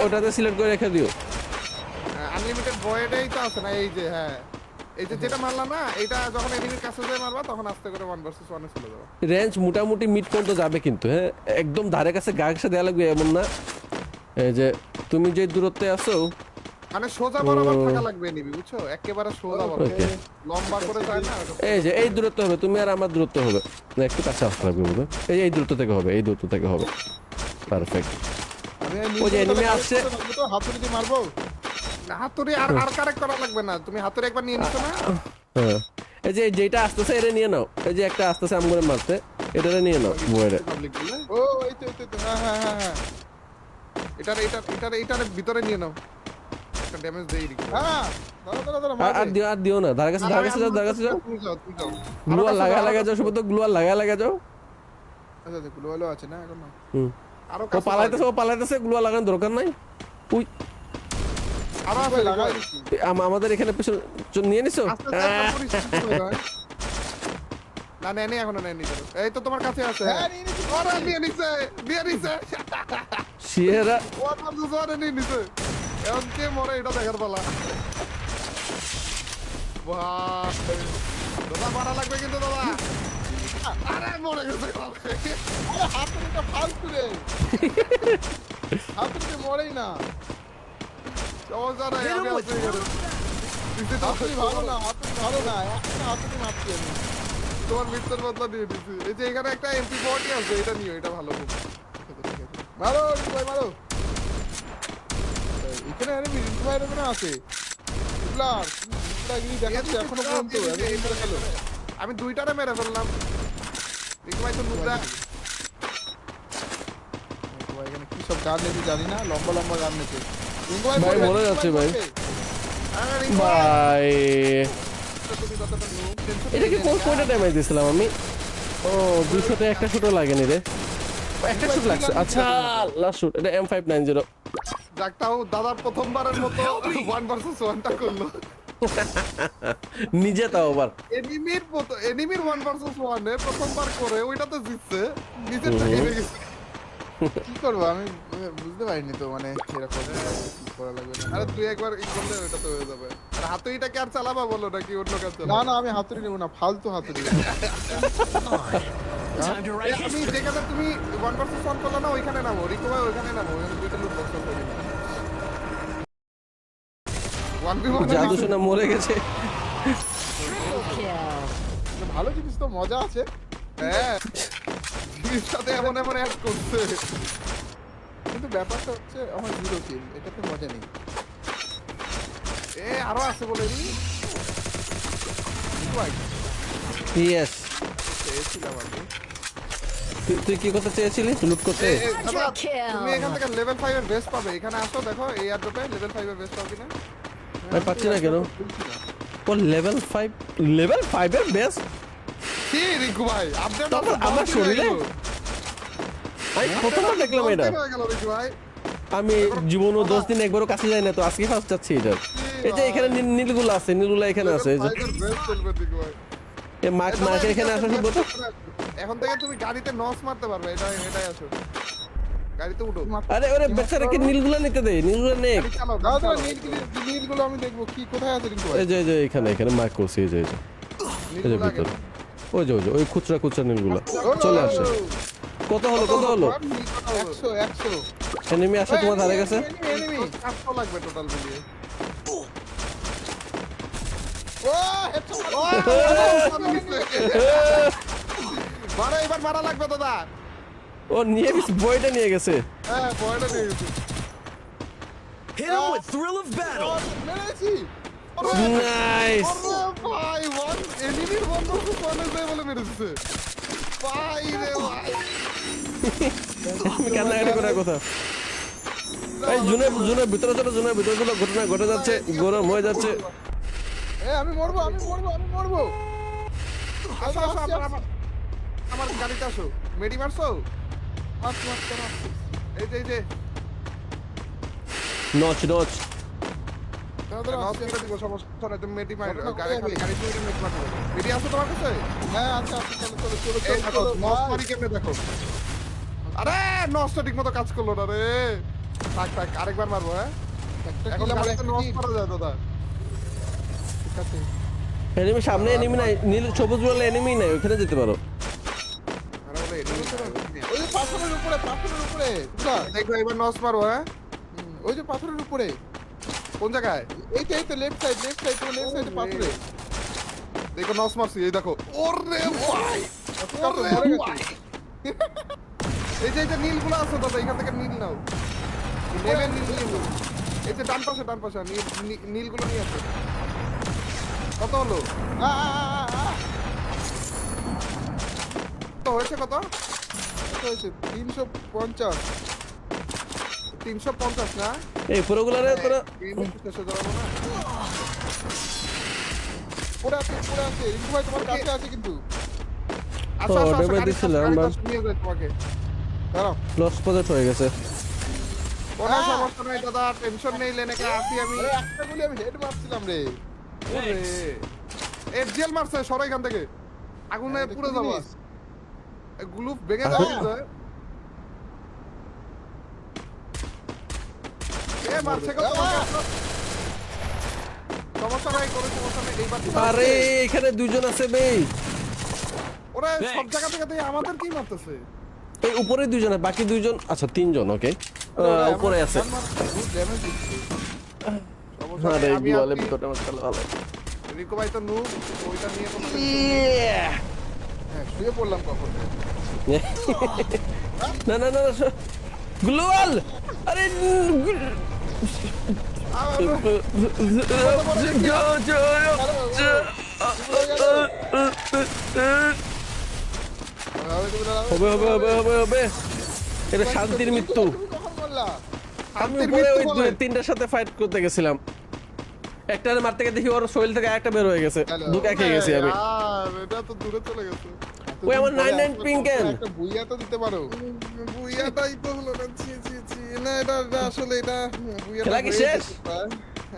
ওটাতে সিলেক্ট করে রেখে দিও আনলিমিটেড ভয়েডেই তো আছে না এই যে হ্যাঁ এই যে যেটা মারলা না এটা যখন এনিমির কাছে যায় মারবা তখন আস্তে করে 1 ভার্সেস 1 এ চলে যাবে রেঞ্জ মোটামুটি মিড পর্যন্ত যাবে কিন্তু হ্যাঁ একদম ধারে কাছে গা ঘেঁষে দেওয়া লাগবে এমন না এই যে তুমি যে দূরত্বে আছো মানে সোজা বরাবর থাকা লাগবে এনিমি বুঝছো একেবারে সোজা বরাবর Okay. লম্বা করে যায় না এই যে এই দূরত্ব হবে তুমি আর আমার দূরত্ব হবে না একটু কাছে আসতে লাগবে বুঝবে এই দূরত্ব থেকে হবে এই দূরত্ব থেকে হবে পারফেক্ট আমি ওই যে enemy আসছে। তো হাতুড়ি দিয়ে মারবো হাতুড়ি আর কারেক্ট করা লাগবে না তুমি হাতুড়ি একবার নিয়ে নিছো না হ্যাঁ এই যে যেটা আসতেছে এটা নিয়ে নাও এই যে একটা আসতেছে আমগুলো মারতে এটা নিয়ে নাও বইরে পাবলিক বলে ও এই তো হ্যাঁ হ্যাঁ হ্যাঁ হ্যাঁ এটার ভিতরে নিয়ে নাও একটা ড্যামেজ দেই দিই হ্যাঁ দাঁড়া মারবে। আর দিও না ধারে কাছে যাও তুমি যাও গ্লুয়ার লাগা যাও শুধু তো গ্লুয়ার লাগা যাও আচ্ছা দেখো লোলো আছে না এখন না হুম আরো ও পালাইতেছে গ্লুয়ার লাগানোর দরকার নাই উই আরো আছে লাগাই লাগাই দিছি। আমাদের এখানে পেছন নিয়ে নিছো আস্তে আস্তে পরিস্থিতি হয়ে যায়। না নেনি এখনো নেনি এই তো তোমার কাছে আছে হ্যাঁ নিয়ে নিছি ওরে নিয়ে নিছে সিয়েরা ওর নাম তো জোরে নিয়ে নিছে এখন কে মরে এটা দেখার পালা বাহ দাদা মারা লাগবে কিন্তু দাদা আরে মরে গেছে আরে হাতুড়িটা ফালতু রে হাতুড়িতে মরেই না সমস্যা নাই আমি আছি এখানে দিছি তো হাতুড়ি ভালো না হাতুড়ি ভালো না একটা হাতুড়ি মারছি আমি তোমার মৃত্যুর বদলা দিয়ে দিছি এই যে এখানে একটা MP40 আছে এটা নিও এটা ভালো খুব মারো ভাই মারো এখানে আরে রিঙ্কু ভাইয়ের ওখানে আছে ব্লার গিরি দেখাচ্ছে এখনো পর্যন্ত আমি এই করে খেলো আমি দুইটারে মেরে ফেললাম দেখো ভাই তো মুদ্রা রিঙ্কু ভাই এখানে কি সব গান নেছে জানি না লম্বা লম্বা গান নেছে রিঙ্কু ভাই ভাই, মরবে, মরে রিঙ্কু যাচ্ছে ভাই। মরবে। আরে রিঙ্কু ভাই, বাই তুমি কতটা noob, tension এটা কি নিয়ে কোনটা ড্যামেজ দিছিলাম আমি ও 200 তে একটা ছোট লাগেনি রে একটা শুট লাগছে আচ্ছা লাস্ট শুট এটা M590 যাক তাও দাদার প্রথমবারের মতো 1 ভার্সেস 1টা করলো নিজে তাও আবার এনিমির 1 ভার্সেস 1 এ প্রথমবার করে ওইটাতে জিতছে নিজেরটা হেরে গেছে কি করবো আমি বুঝতে পারিনি তো মানে এরকম কি করা লাগবে না। আরে তুই একবার ই করলে ওটা তো হয়ে যাবে আর হাতুড়িটা কি আর চালাবা বলো নাকি অন্য কাজ না চালাবা না আমি হাতুড়ি নেবো না ফালতু হাতুড়ি Time to write আমি যেখানে তুমি 1 ভার্সেস 1 করলে না ওইখানে নামো রিকো ভাই ওইখানে নামো ওখানে দুইটা লুট বক্স আছে 1v1 জাদু সোনা মরে গেছে Kill. ভালো জিনিস তো মজা আছে হ্যাঁ জিনিসটাতে এমন এমন অ্যাড করছে কিন্তু ব্যাপারটা হচ্ছে আমার জিরো কিল এটাতে মজা নেই এ আরো আছে বলে নি রিকো ভাই ইয়েস চেয়েছিলাম আমি তুই কি করতে চেয়েছিলি লুট করতে এ, দাদা, kill. তুমি এখান থেকে লেভেল 5 এর বেস্ট পাবে এখানে আসো দেখো এই অ্যাড্রপে লেভেল 5 এর বেস্ট পাবে কিনা আমি পাচ্ছি না কেন ও লেভেল 5 এর বেস্ট কি রিকো ভাই আপডেট তারপর আমার শরীরে? আমি প্রথমবার দেখলাম এটা হয়ে গেল রিকো ভাই আমি জীবনও 10 দিন একবারও কাছে যাই না তো আজকে ফার্স্ট যাচ্ছি এটা এই যে এখানে নীলগুলো আছে নীলগুলো এখানে আছে এই যে বেস্ট চলবে রিকো ভাই এই মার্কের এখানে আসা শুধু তো এখন থেকে তুমি গাড়িতে নস মারতে পারবে এটাই আসো গাড়িতে উঠো আরে ওরে বেচারাকে নীলগুলো নিতে দে নীলগুলো নে গাড়ি চালাও দাদা গাড়ি নীলগুলো আমি দেখবো কি কোথায় আছে কিন্তু এই যে এখানে মার্ক করছি এই যে এই যে ভিতরে ওই যে ওই খুচরা নীলগুলো চলে আসে কত হলো 100 100 এনিমি আসে তোমার ধারে গেছে এনিমি 400 লাগবে টোটাল মিলিয়ে ও হেডশট মারা এবার মারা লাগবে দাদা ও নিয়ে গেছে বইটা নিয়ে গেছে হ্যাঁ বয়টা নিয়ে গেছে Hit him with thrill of battle. মেরেছি নাইস আরে ভাই ওয়ান এনিমির বন্ধ কোনে যায় বলে মেরেছে ভাই রে ভাই আমি কান্নাকাটি করার কথা এই জুনের ভিতরে চলো ঘটনা ঘটে যাচ্ছে গরম হয়ে যাচ্ছে আমি মরবো আসো আসো আমার গাড়িতে আসো মেডি মারছো এই যে নচ নস করে দিব সমস্যা নাই তুমি মেডি মারো গাড়ি তুই মেডি মারো মেডি আসো তোমার কাছে হ্যাঁ আচ্ছা চলো এই দেখো নস মারি কেমনে দেখো আরে নসটা ঠিক মতো কাজ করলো না রে থাক আরেকবার মারবো হ্যাঁ এখন গাড়িতে নস মারা যায় দাদা ঠিক আছে এনিমি সামনে এনিমি নাই নীল সবুজ বলে এনিমি নাই ওখানে যেতে পারো আরে বলে ওই যে পাথরের উপরে বুঝলা দেখো এবার নস মারবো হ্যাঁ ওই যে পাথরের উপরে কোন জায়গায় এই তো লেফট সাইড তোমার লেফট সাইডে পাথরে দেখো নস মারছি এই দেখো ওরে ভাই মরে গেছে এই যে নীলগুলো আছে দাদা এখান থেকে নীল নাও নেবেন নীল এই যে ডান পাশে নীলগুলো নিয়ে আসো কত হলো তো হয়েছে কত হয়েছে 350 350 না এই পুরোগুলারে তোরা শেষ হয়ে যাবো না পুরো আছে রিঙ্কু ভাই তোমার কাছে আছে কিন্তু আসো আসো ওটা গাড়ি দিছিলাম, গাড়ি বাস। নিয়ে যাই তোমাকে দাঁড়াও লস প্রজেক্ট হয়ে গেছে কোনো সমস্যা নাই দাদা টেনশন নেই লেনে কা আসি আমি আরে একটা গুলি আমি হেড মারছিলাম রে ওরে এফজিএল মারছে সরো এখান থেকে আগুনে পুরো যাবা গ্লুপ ভেঙে যাবে এ মারছে কত সমস্যা নাই কোনো সমস্যা নাই এইবার আরে এখানে দুজন আছে বে ওরা সব জায়গা থেকে দিয়ে আমাদের কি মারতেছে এই উপরে দুজন আর বাকি দুইজন আচ্ছা তিনজন ওকে উপরে আছে বহুত ড্যামেজ দিচ্ছে সমস্যা আরে নাই, আমি গোয়ালে আছি। ভিতরটা আমার খেলা ভালো রিকো ভাই তো নু ওইটা নিয়ে কোনো হ্যাঁ শুয়ে পড়লাম কখন না গ্লোয়াল আরে হবে এটা শান্তির মৃত্যু তুমি কখন বললা আমি শান্তির উপরে ওই মৃত্যু বলে। তিনটার সাথে ফাইট করতে গেছিলাম একটারে মারতে গিয়ে দেখি ওর শরীর থেকে একটা বের হয়ে গেছে দুটো খেয়ে গেছি আমি আর এটা তো দূরে চলে গেছে। ওই আমার 99 পিঙ্কেন একটা বুইয়া তো দিতে পারো। বুইয়াটাই তো হলো না, ছি ছি ছি। না এটা আসলে এটা বুইয়াটা খেলা কি হয়ে শেষ? গেছে প্রায়।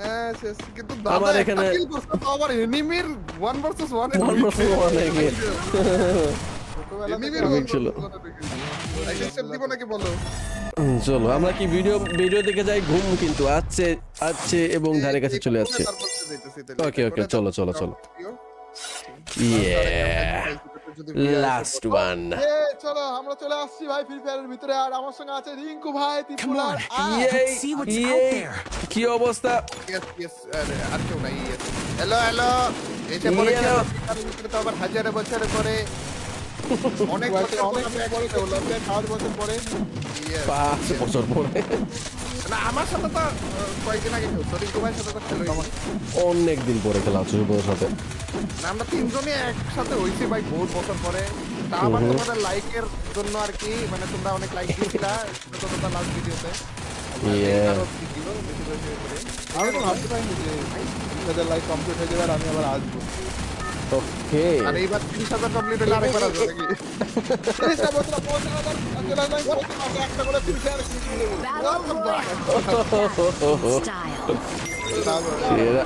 হ্যাঁ শেষ, কিন্তু আমার দাদা এখানে- এখানে কিল করছে তো আবার এনিমির 1 ভার্সেস 1 One versus one এ গিয়ে। ছোটবেলা থেকে এনিমির অনেক ছিল। একটা স্টেপ দিব নাকি বলো? চলো আমরা কি ভিডিও দেখে যাই ঘুম কিন্তু আসছে এবং ধারে কাছে চলে যাচ্ছে তারপর তো যাইতেছি তাহলে। ওকে ওকে চলো চলো চলো ইয়ে লাস্ট ওয়ান চলো আমরা চলে আসছি ভাই ফ্রি ফায়ারের ভিতরে, আর আমার সঙ্গে আছে রিঙ্কু ভাই, ত্রিপুরা on. see what's ইয়ে out there. কি অবস্থা Yes, আর কেউ নাই, yes. হ্যালো এসে পড়েছে Hello. তার ভিতরে তো আবার হাজারে বছরে পরে অনেক বছর অনেক পরে তো হলো 5 বছর পরে। Yes. 5 বছর পরে না আমার সাথে তো কয়েকদিন আগে খেলছো, রিঙ্কু ভাইয়ের সাথে তো খেলোই নি। অনেক দিন পরে খেলা হচ্ছে শুভর সাথে না, আমরা তিনজনই একসাথে হইছি ভাই বহুত বছর পরে। তা আবার তোমাদের লাইকের জন্য আর কি, মানে তোমরা অনেক লাইক দিয়েছিলা তোমরা লাস্ট ভিডিওতে। ইয়ে ভিডিও বেশি বেশি করে। আমি তো ভাবতে পারিনি যে তাদের লাইক কমপ্লিট হয়ে যাবে আর আমি আবার আসবো। ওকে আর এইবার 30,000 কমপ্লিট হলে আরেকবার আসবে নাকি? 30টা বছর পৌঁছে গেল, আজকে একটা করে ফ্রি ফায়ার কিনে দেবো। Battle Royale style. সেরা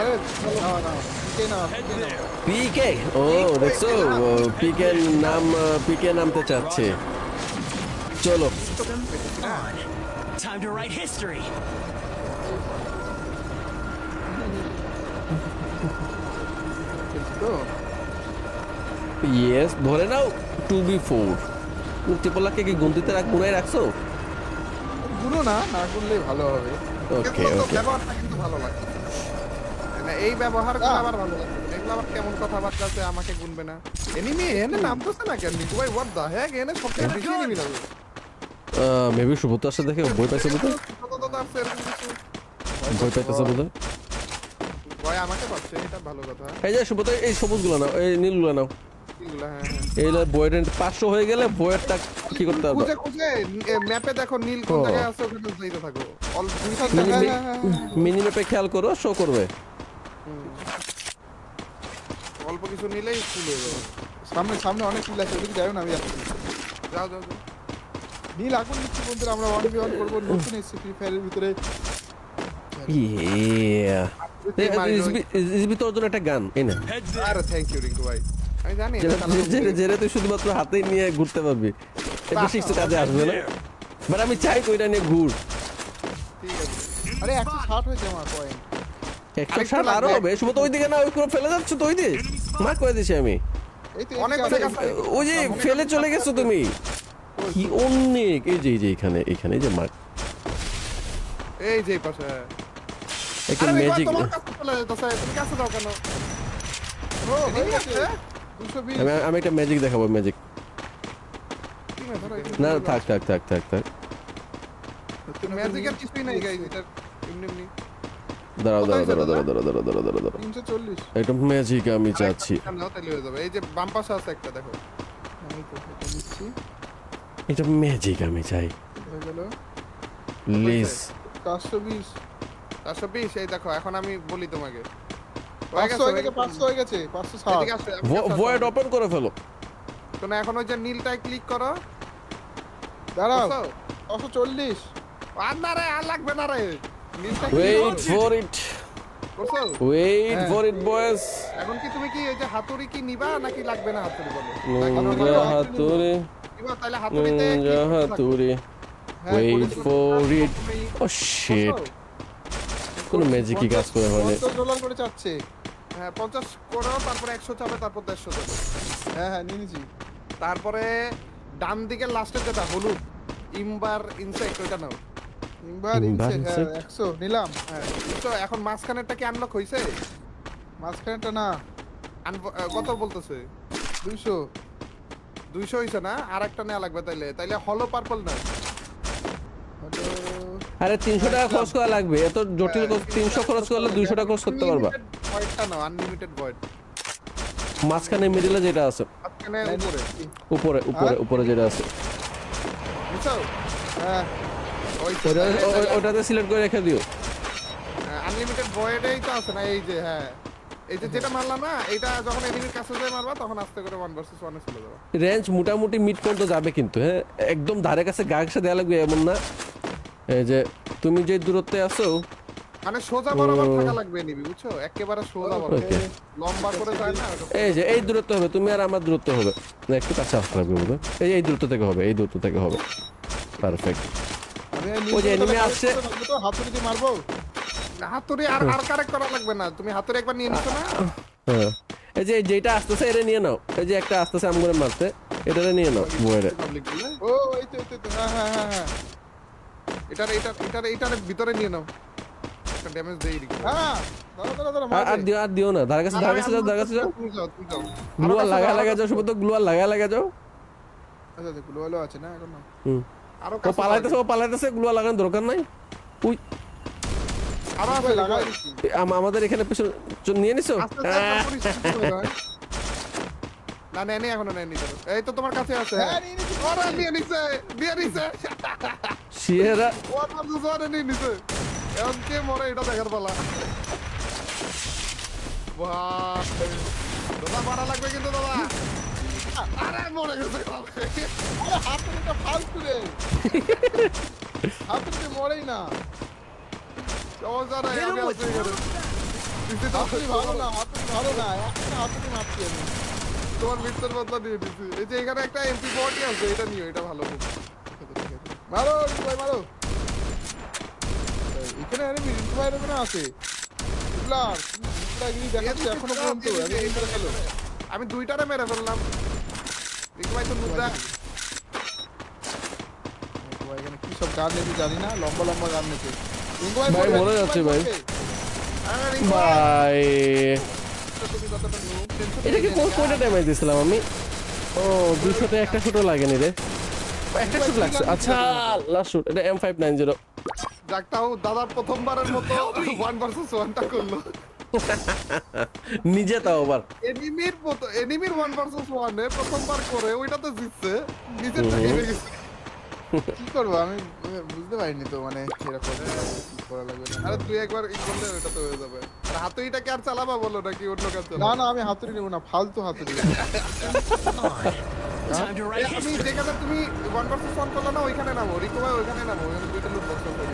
আরে চলো না কে না পিকে ও দেখছো পিকে নামতে চাচ্ছে চলো On. Time to write history. তো ইয়েস ধরে নাও 2v4 টিপলাকে কি গুনতিতে গুনায় রাখছো গুলো না না করলেই ভালো হবে। ওকে কিন্তু ওকে ব্যবহারটা কিন্তু ভালো লাগে না, এই ব্যবহার করে আমার ভালো লাগে। এগুলো আবার কেমন কথাবার্তা আছে, আমাকে গুনবে না। এনিমি এনে নামতেছে না কেন নিকু ভাই? হোয়াট দা হেক, এনে সবথেকে বেশি এনিমি লাগে। মেবি সুব্রত আসছে দেখে বই পাইছে বোধহয় কত আছে এরকম কিছু? বই পাইতেছে বোধহয় ভয় আমাকে পাচ্ছে, এটা ভালো কথা। এই যে সুব্রত এই সবুজগুলো নাও এই নীলগুলো নাও এগুলা, হ্যাঁ, এই বইয়ের 500 হয়ে গেলে বইয়েরটা কি করতে হবে খুঁজে খুঁজে ম্যাপে দেখো নীল কোন ও। জায়গায় আছে, ওখানে যাইতে থাকো। অল্প 200 মিনি টাকা। মিনি ম্যাপে খেয়াল করো শো করবে অল্প কিছু নিলেই ফুল হয়ে যাবে। সামনে সামনে অনেক কিল আছে, ওদিকে যাও না আমি যাচ্ছি। যাও যাও যাও। নীল আগুন নিচ্ছি বন্ধুরা, আমরা 1v1 করবো, নতুন এসেছি ফ্রি ফায়ারের ভিতরে। ইয়া ইসবি তোর জন্য একটা গান এই না আরে থ্যাংক ইউ রিঙ্কু ভাই, আমি জানি এটা চালানো যেটা তুই শুধুমাত্র হাতে নিয়ে ঘুরতে পারবি এটা বেশি কিছু কাজে আসবে না বাট আমি চাই কইটা নিয়ে ঘুর ঠিক আছে। আরে 160 হয়েছে আমার পয়েন্ট। 160 আরো হবে শুভ তো ওইদিকে না ওই করে ফেলে যাচ্ছ তো ওই দিকে মার করে দিছি আমি এই তো অনেক এদিকে অনেক আছে। আছে। ওই যে ফেলে চলে গেছো তুমি কি অনেক এই যে এখানে এই যে মার এই যে এই পাশে। একটা আরে রিঙ্কু ভাই, ম্যাজিক তোমার কাছে চলে যেতেছে, তুমি কাছে যাও কেন? ও হয়ে এনিমি গেছে আছে? 220। আমি একটা ম্যাজিক দেখাবো ম্যাজিক কি না, ধরো, না থাক ম্যাজিকের কিছুই নাই গাইস, এটা এমনি এমনি। দাঁড়াও কোথায় দাঁড়াও 340 এটা ম্যাজিক আমি চাচ্ছি নাও তাহলে হয়ে যাবে। এই যে বাম পাশে আছে একটা, দেখো। আমি তো এটা নিচ্ছি, এটা ম্যাজিক আমি চাই হয়ে গেল প্লিজ 420 420, এই দেখো এখন আমি বলি তোমাকে। 500 হয়ে গেছে, 500 হয়ে গেছে, 560। এদিকে আসো, আমার কাছে আসো। ভয়েড ওপেন করে ফেলো তো না, এখন ওই যে নীলটায় ক্লিক করো। দাঁড়াও বুঝছো? 540। আর না রে, আর লাগবে না রে। নীলটা ওয়েট ফর ইট করছো? ওয়েট ফর ইট বয়েস এখন কি তুমি কি এই যে হাতুড়ি কি নিবা নাকি লাগবে না হাতুড়ি বলো? নিনজা হাতুড়ি নিবা তাহলে হাতুড়িতে click নিনজা করতে থাকো। হাতুড়ি হ্যাঁ, ওয়েট করেছি। ফর ইট ও বুঝছো? শিট কোন ম্যাজিকই কাজ করে মানে 50 ডলার করে চাচ্ছে। হ্যাঁ 50 করো, তারপরে 100 চাবে, তারপর 150 চাবে। হ্যাঁ হ্যাঁ নিয়ে নিয়েছি। তারপরে ডান দিকের লাস্টের যেটা হলুদ ইমবার ইনসেক্ট, ওইটা নাও। ইনভার ইনভার ইনসে, হ্যাঁ ইনসেক্ট। 100 নিলাম। হ্যাঁ বুঝছো? এখন মাঝখানেরটা কি আনলক হইছে? মাঝখানেটা না, কত বলতেছে? 200। 200 হইছে না? আর একটা নেওয়া লাগবে তাইলে হলো পার্পল না। হলো আরে 300 টাকা খরচ করা লাগবে এত জটিল 300 খরচ করলে 200 টাকা খরচ করতে পারবা ভয়েডটা নাও, আনলিমিটেড ভয়েড। মাঝখানে মিডলে যেটা আছে মাঝখানে উপরে। উপরে যেটা আছে বুঝছো? হ্যাঁ ওই ওটাতে সিলেক্ট করে রেখে দিও। আনলিমিটেড ভয়েডেই তো আছে না, এই যে হ্যাঁ এই যে যেটা মারলাম না, এটা যখন এনিমির কাছে যায় মারবা তখন আস্তে করে 1 ভার্সেস 1 এ চলে যাবে। রেঞ্জ মোটামুটি মিড পর্যন্ত যাবে কিন্তু, হ্যাঁ একদম ধারে কাছে গা ঘেঁষে দেওয়া লাগবে এমন না। এই যে তুমি যে দূরত্বে আছো, মানে সোজা বরাবর থাকা লাগবে এনিমি, বুঝছো? একেবারে সোজা বরাবর, Okay. লম্বা করে যায় না ওটা। এই যে এই দূরত্ব হবে, তুমি আর আমার দূরত্ব হবে না, একটু কাছে আসতে লাগবে বোধ হয়। এই দূরত্ব থেকে হবে, এই দূরত্ব থেকে হবে, পারফেক্ট। আমি ওই যে enemy আসছে। তো হাতুড়ি দিয়ে মারবো। হাতুড়ি আর কারেক্ট করা লাগবে না, তুমি হাতুড়ি একবার নিয়ে নিছো না? হ্যাঁ এই যে যেটা আসতেছে এটা নিয়ে নাও, এই যে একটা আসতেছে আমগুলো মারতে, এটারে নিয়ে নাও বইরে। পাবলিক বলে ও এই তো হ্যাঁ হ্যাঁ হ্যাঁ হ্যাঁ এটার ভিতরে নিয়ে নাও, একটা ড্যামেজ দেই দিই। হ্যাঁ দাঁড়া আর দিও না, ধারে কাছে যাও, ধারে কাছে যাও, তুমি যাও গ্লুয়ার লাগা যাও, শুধু গ্লুয়ার লাগা যাও। আচ্ছা দেখো লোলো আছে না এখন না। হুম আরো ও পালাইতেছে, গ্লুয়ার লাগানোর দরকার নাই। উই আরো ওই লাগাই দিছি। আমাদের এখানে পেছনে নিয়ে নিছো। না নেই এখনো নেই নিতে, এই তো তোমার কাছে আছে। হ্যাঁ নিয়ে নিছি। ওরা নিয়ে নিছে শিয়েরা ওরা দুজনে নিয়ে নিছে, এখন কে মরে এটা দেখার পালা। বাহ দাদা মারা লাগবে কিন্তু দাদা। আরে মরে গেছে আরে হাতুড়িটা ফালতু রে। হাতুড়ি মরেই না। সমস্যা নাই, Hit him আমি with আছি এখানে। হাতুড়ি ভালো না, হাতুড়ি ভালো না, একটা হাতুড়ি মারছি আমি। তোমার মৃত্যুর বদলা দিয়ে দিছি। এই যে এখানে একটা এমপি বডি আছে, এটা নিও, এটা ভালো খুব। মারো ভাই মারো। এখানে এনিমি রিভাইভ এখানে আছে। প্লার গিরি দেখাচ্ছে এখনো পর্যন্ত আমি এই করে খেলো। আমি দুইটারে মেরে ফেললাম। দেখি ভাই তো মুদ্রা। ভাই এখানে কি সব গান নেছে জানি না, লম্বা লম্বা গান নেছে। রিঙ্কু ভাই, পড়বে, মরে যাচ্ছে ভাই। আরে রিঙ্কু ভাই তুমি কতটা নিও? এটা কি কোনটা ড্যামেজ দিছিলাম আমি? ও 200 তে একটা শুটও লাগেনি রে, একটা শুট লাগছে। আচ্ছা লাস্ট শুট, এটা M590। যাকটাও দাদা প্রথমবারের মতো 1 ভার্সেস 1 টা করলো। নিজে তাও আবার। এনিমির 1 ভার্সেস 1 এ প্রথমবার করে ওইটা তো জিতছে, নিজেরটা হেরে গেছে। কি করবো আমি বুঝতে পারিনি তো, মানে এরকম কি করা লাগবে না। আরে তুই একবার ই করলে ওটা তো হয়ে যাবে। আর হাতুড়িটা কি আর চালাবা বলো নাকি অন্য কাজ না চালাবা? না আমি হাতুড়ি নেবো না, ফালতু হাতুড়ি। Time to write আমি যেখানে তুমি 1 ভার্সেস 1 করলে না ওইখানে নামো, রিকো ভাই ওইখানে নামো, ওখানে দুইটা লুট বক্স আছে।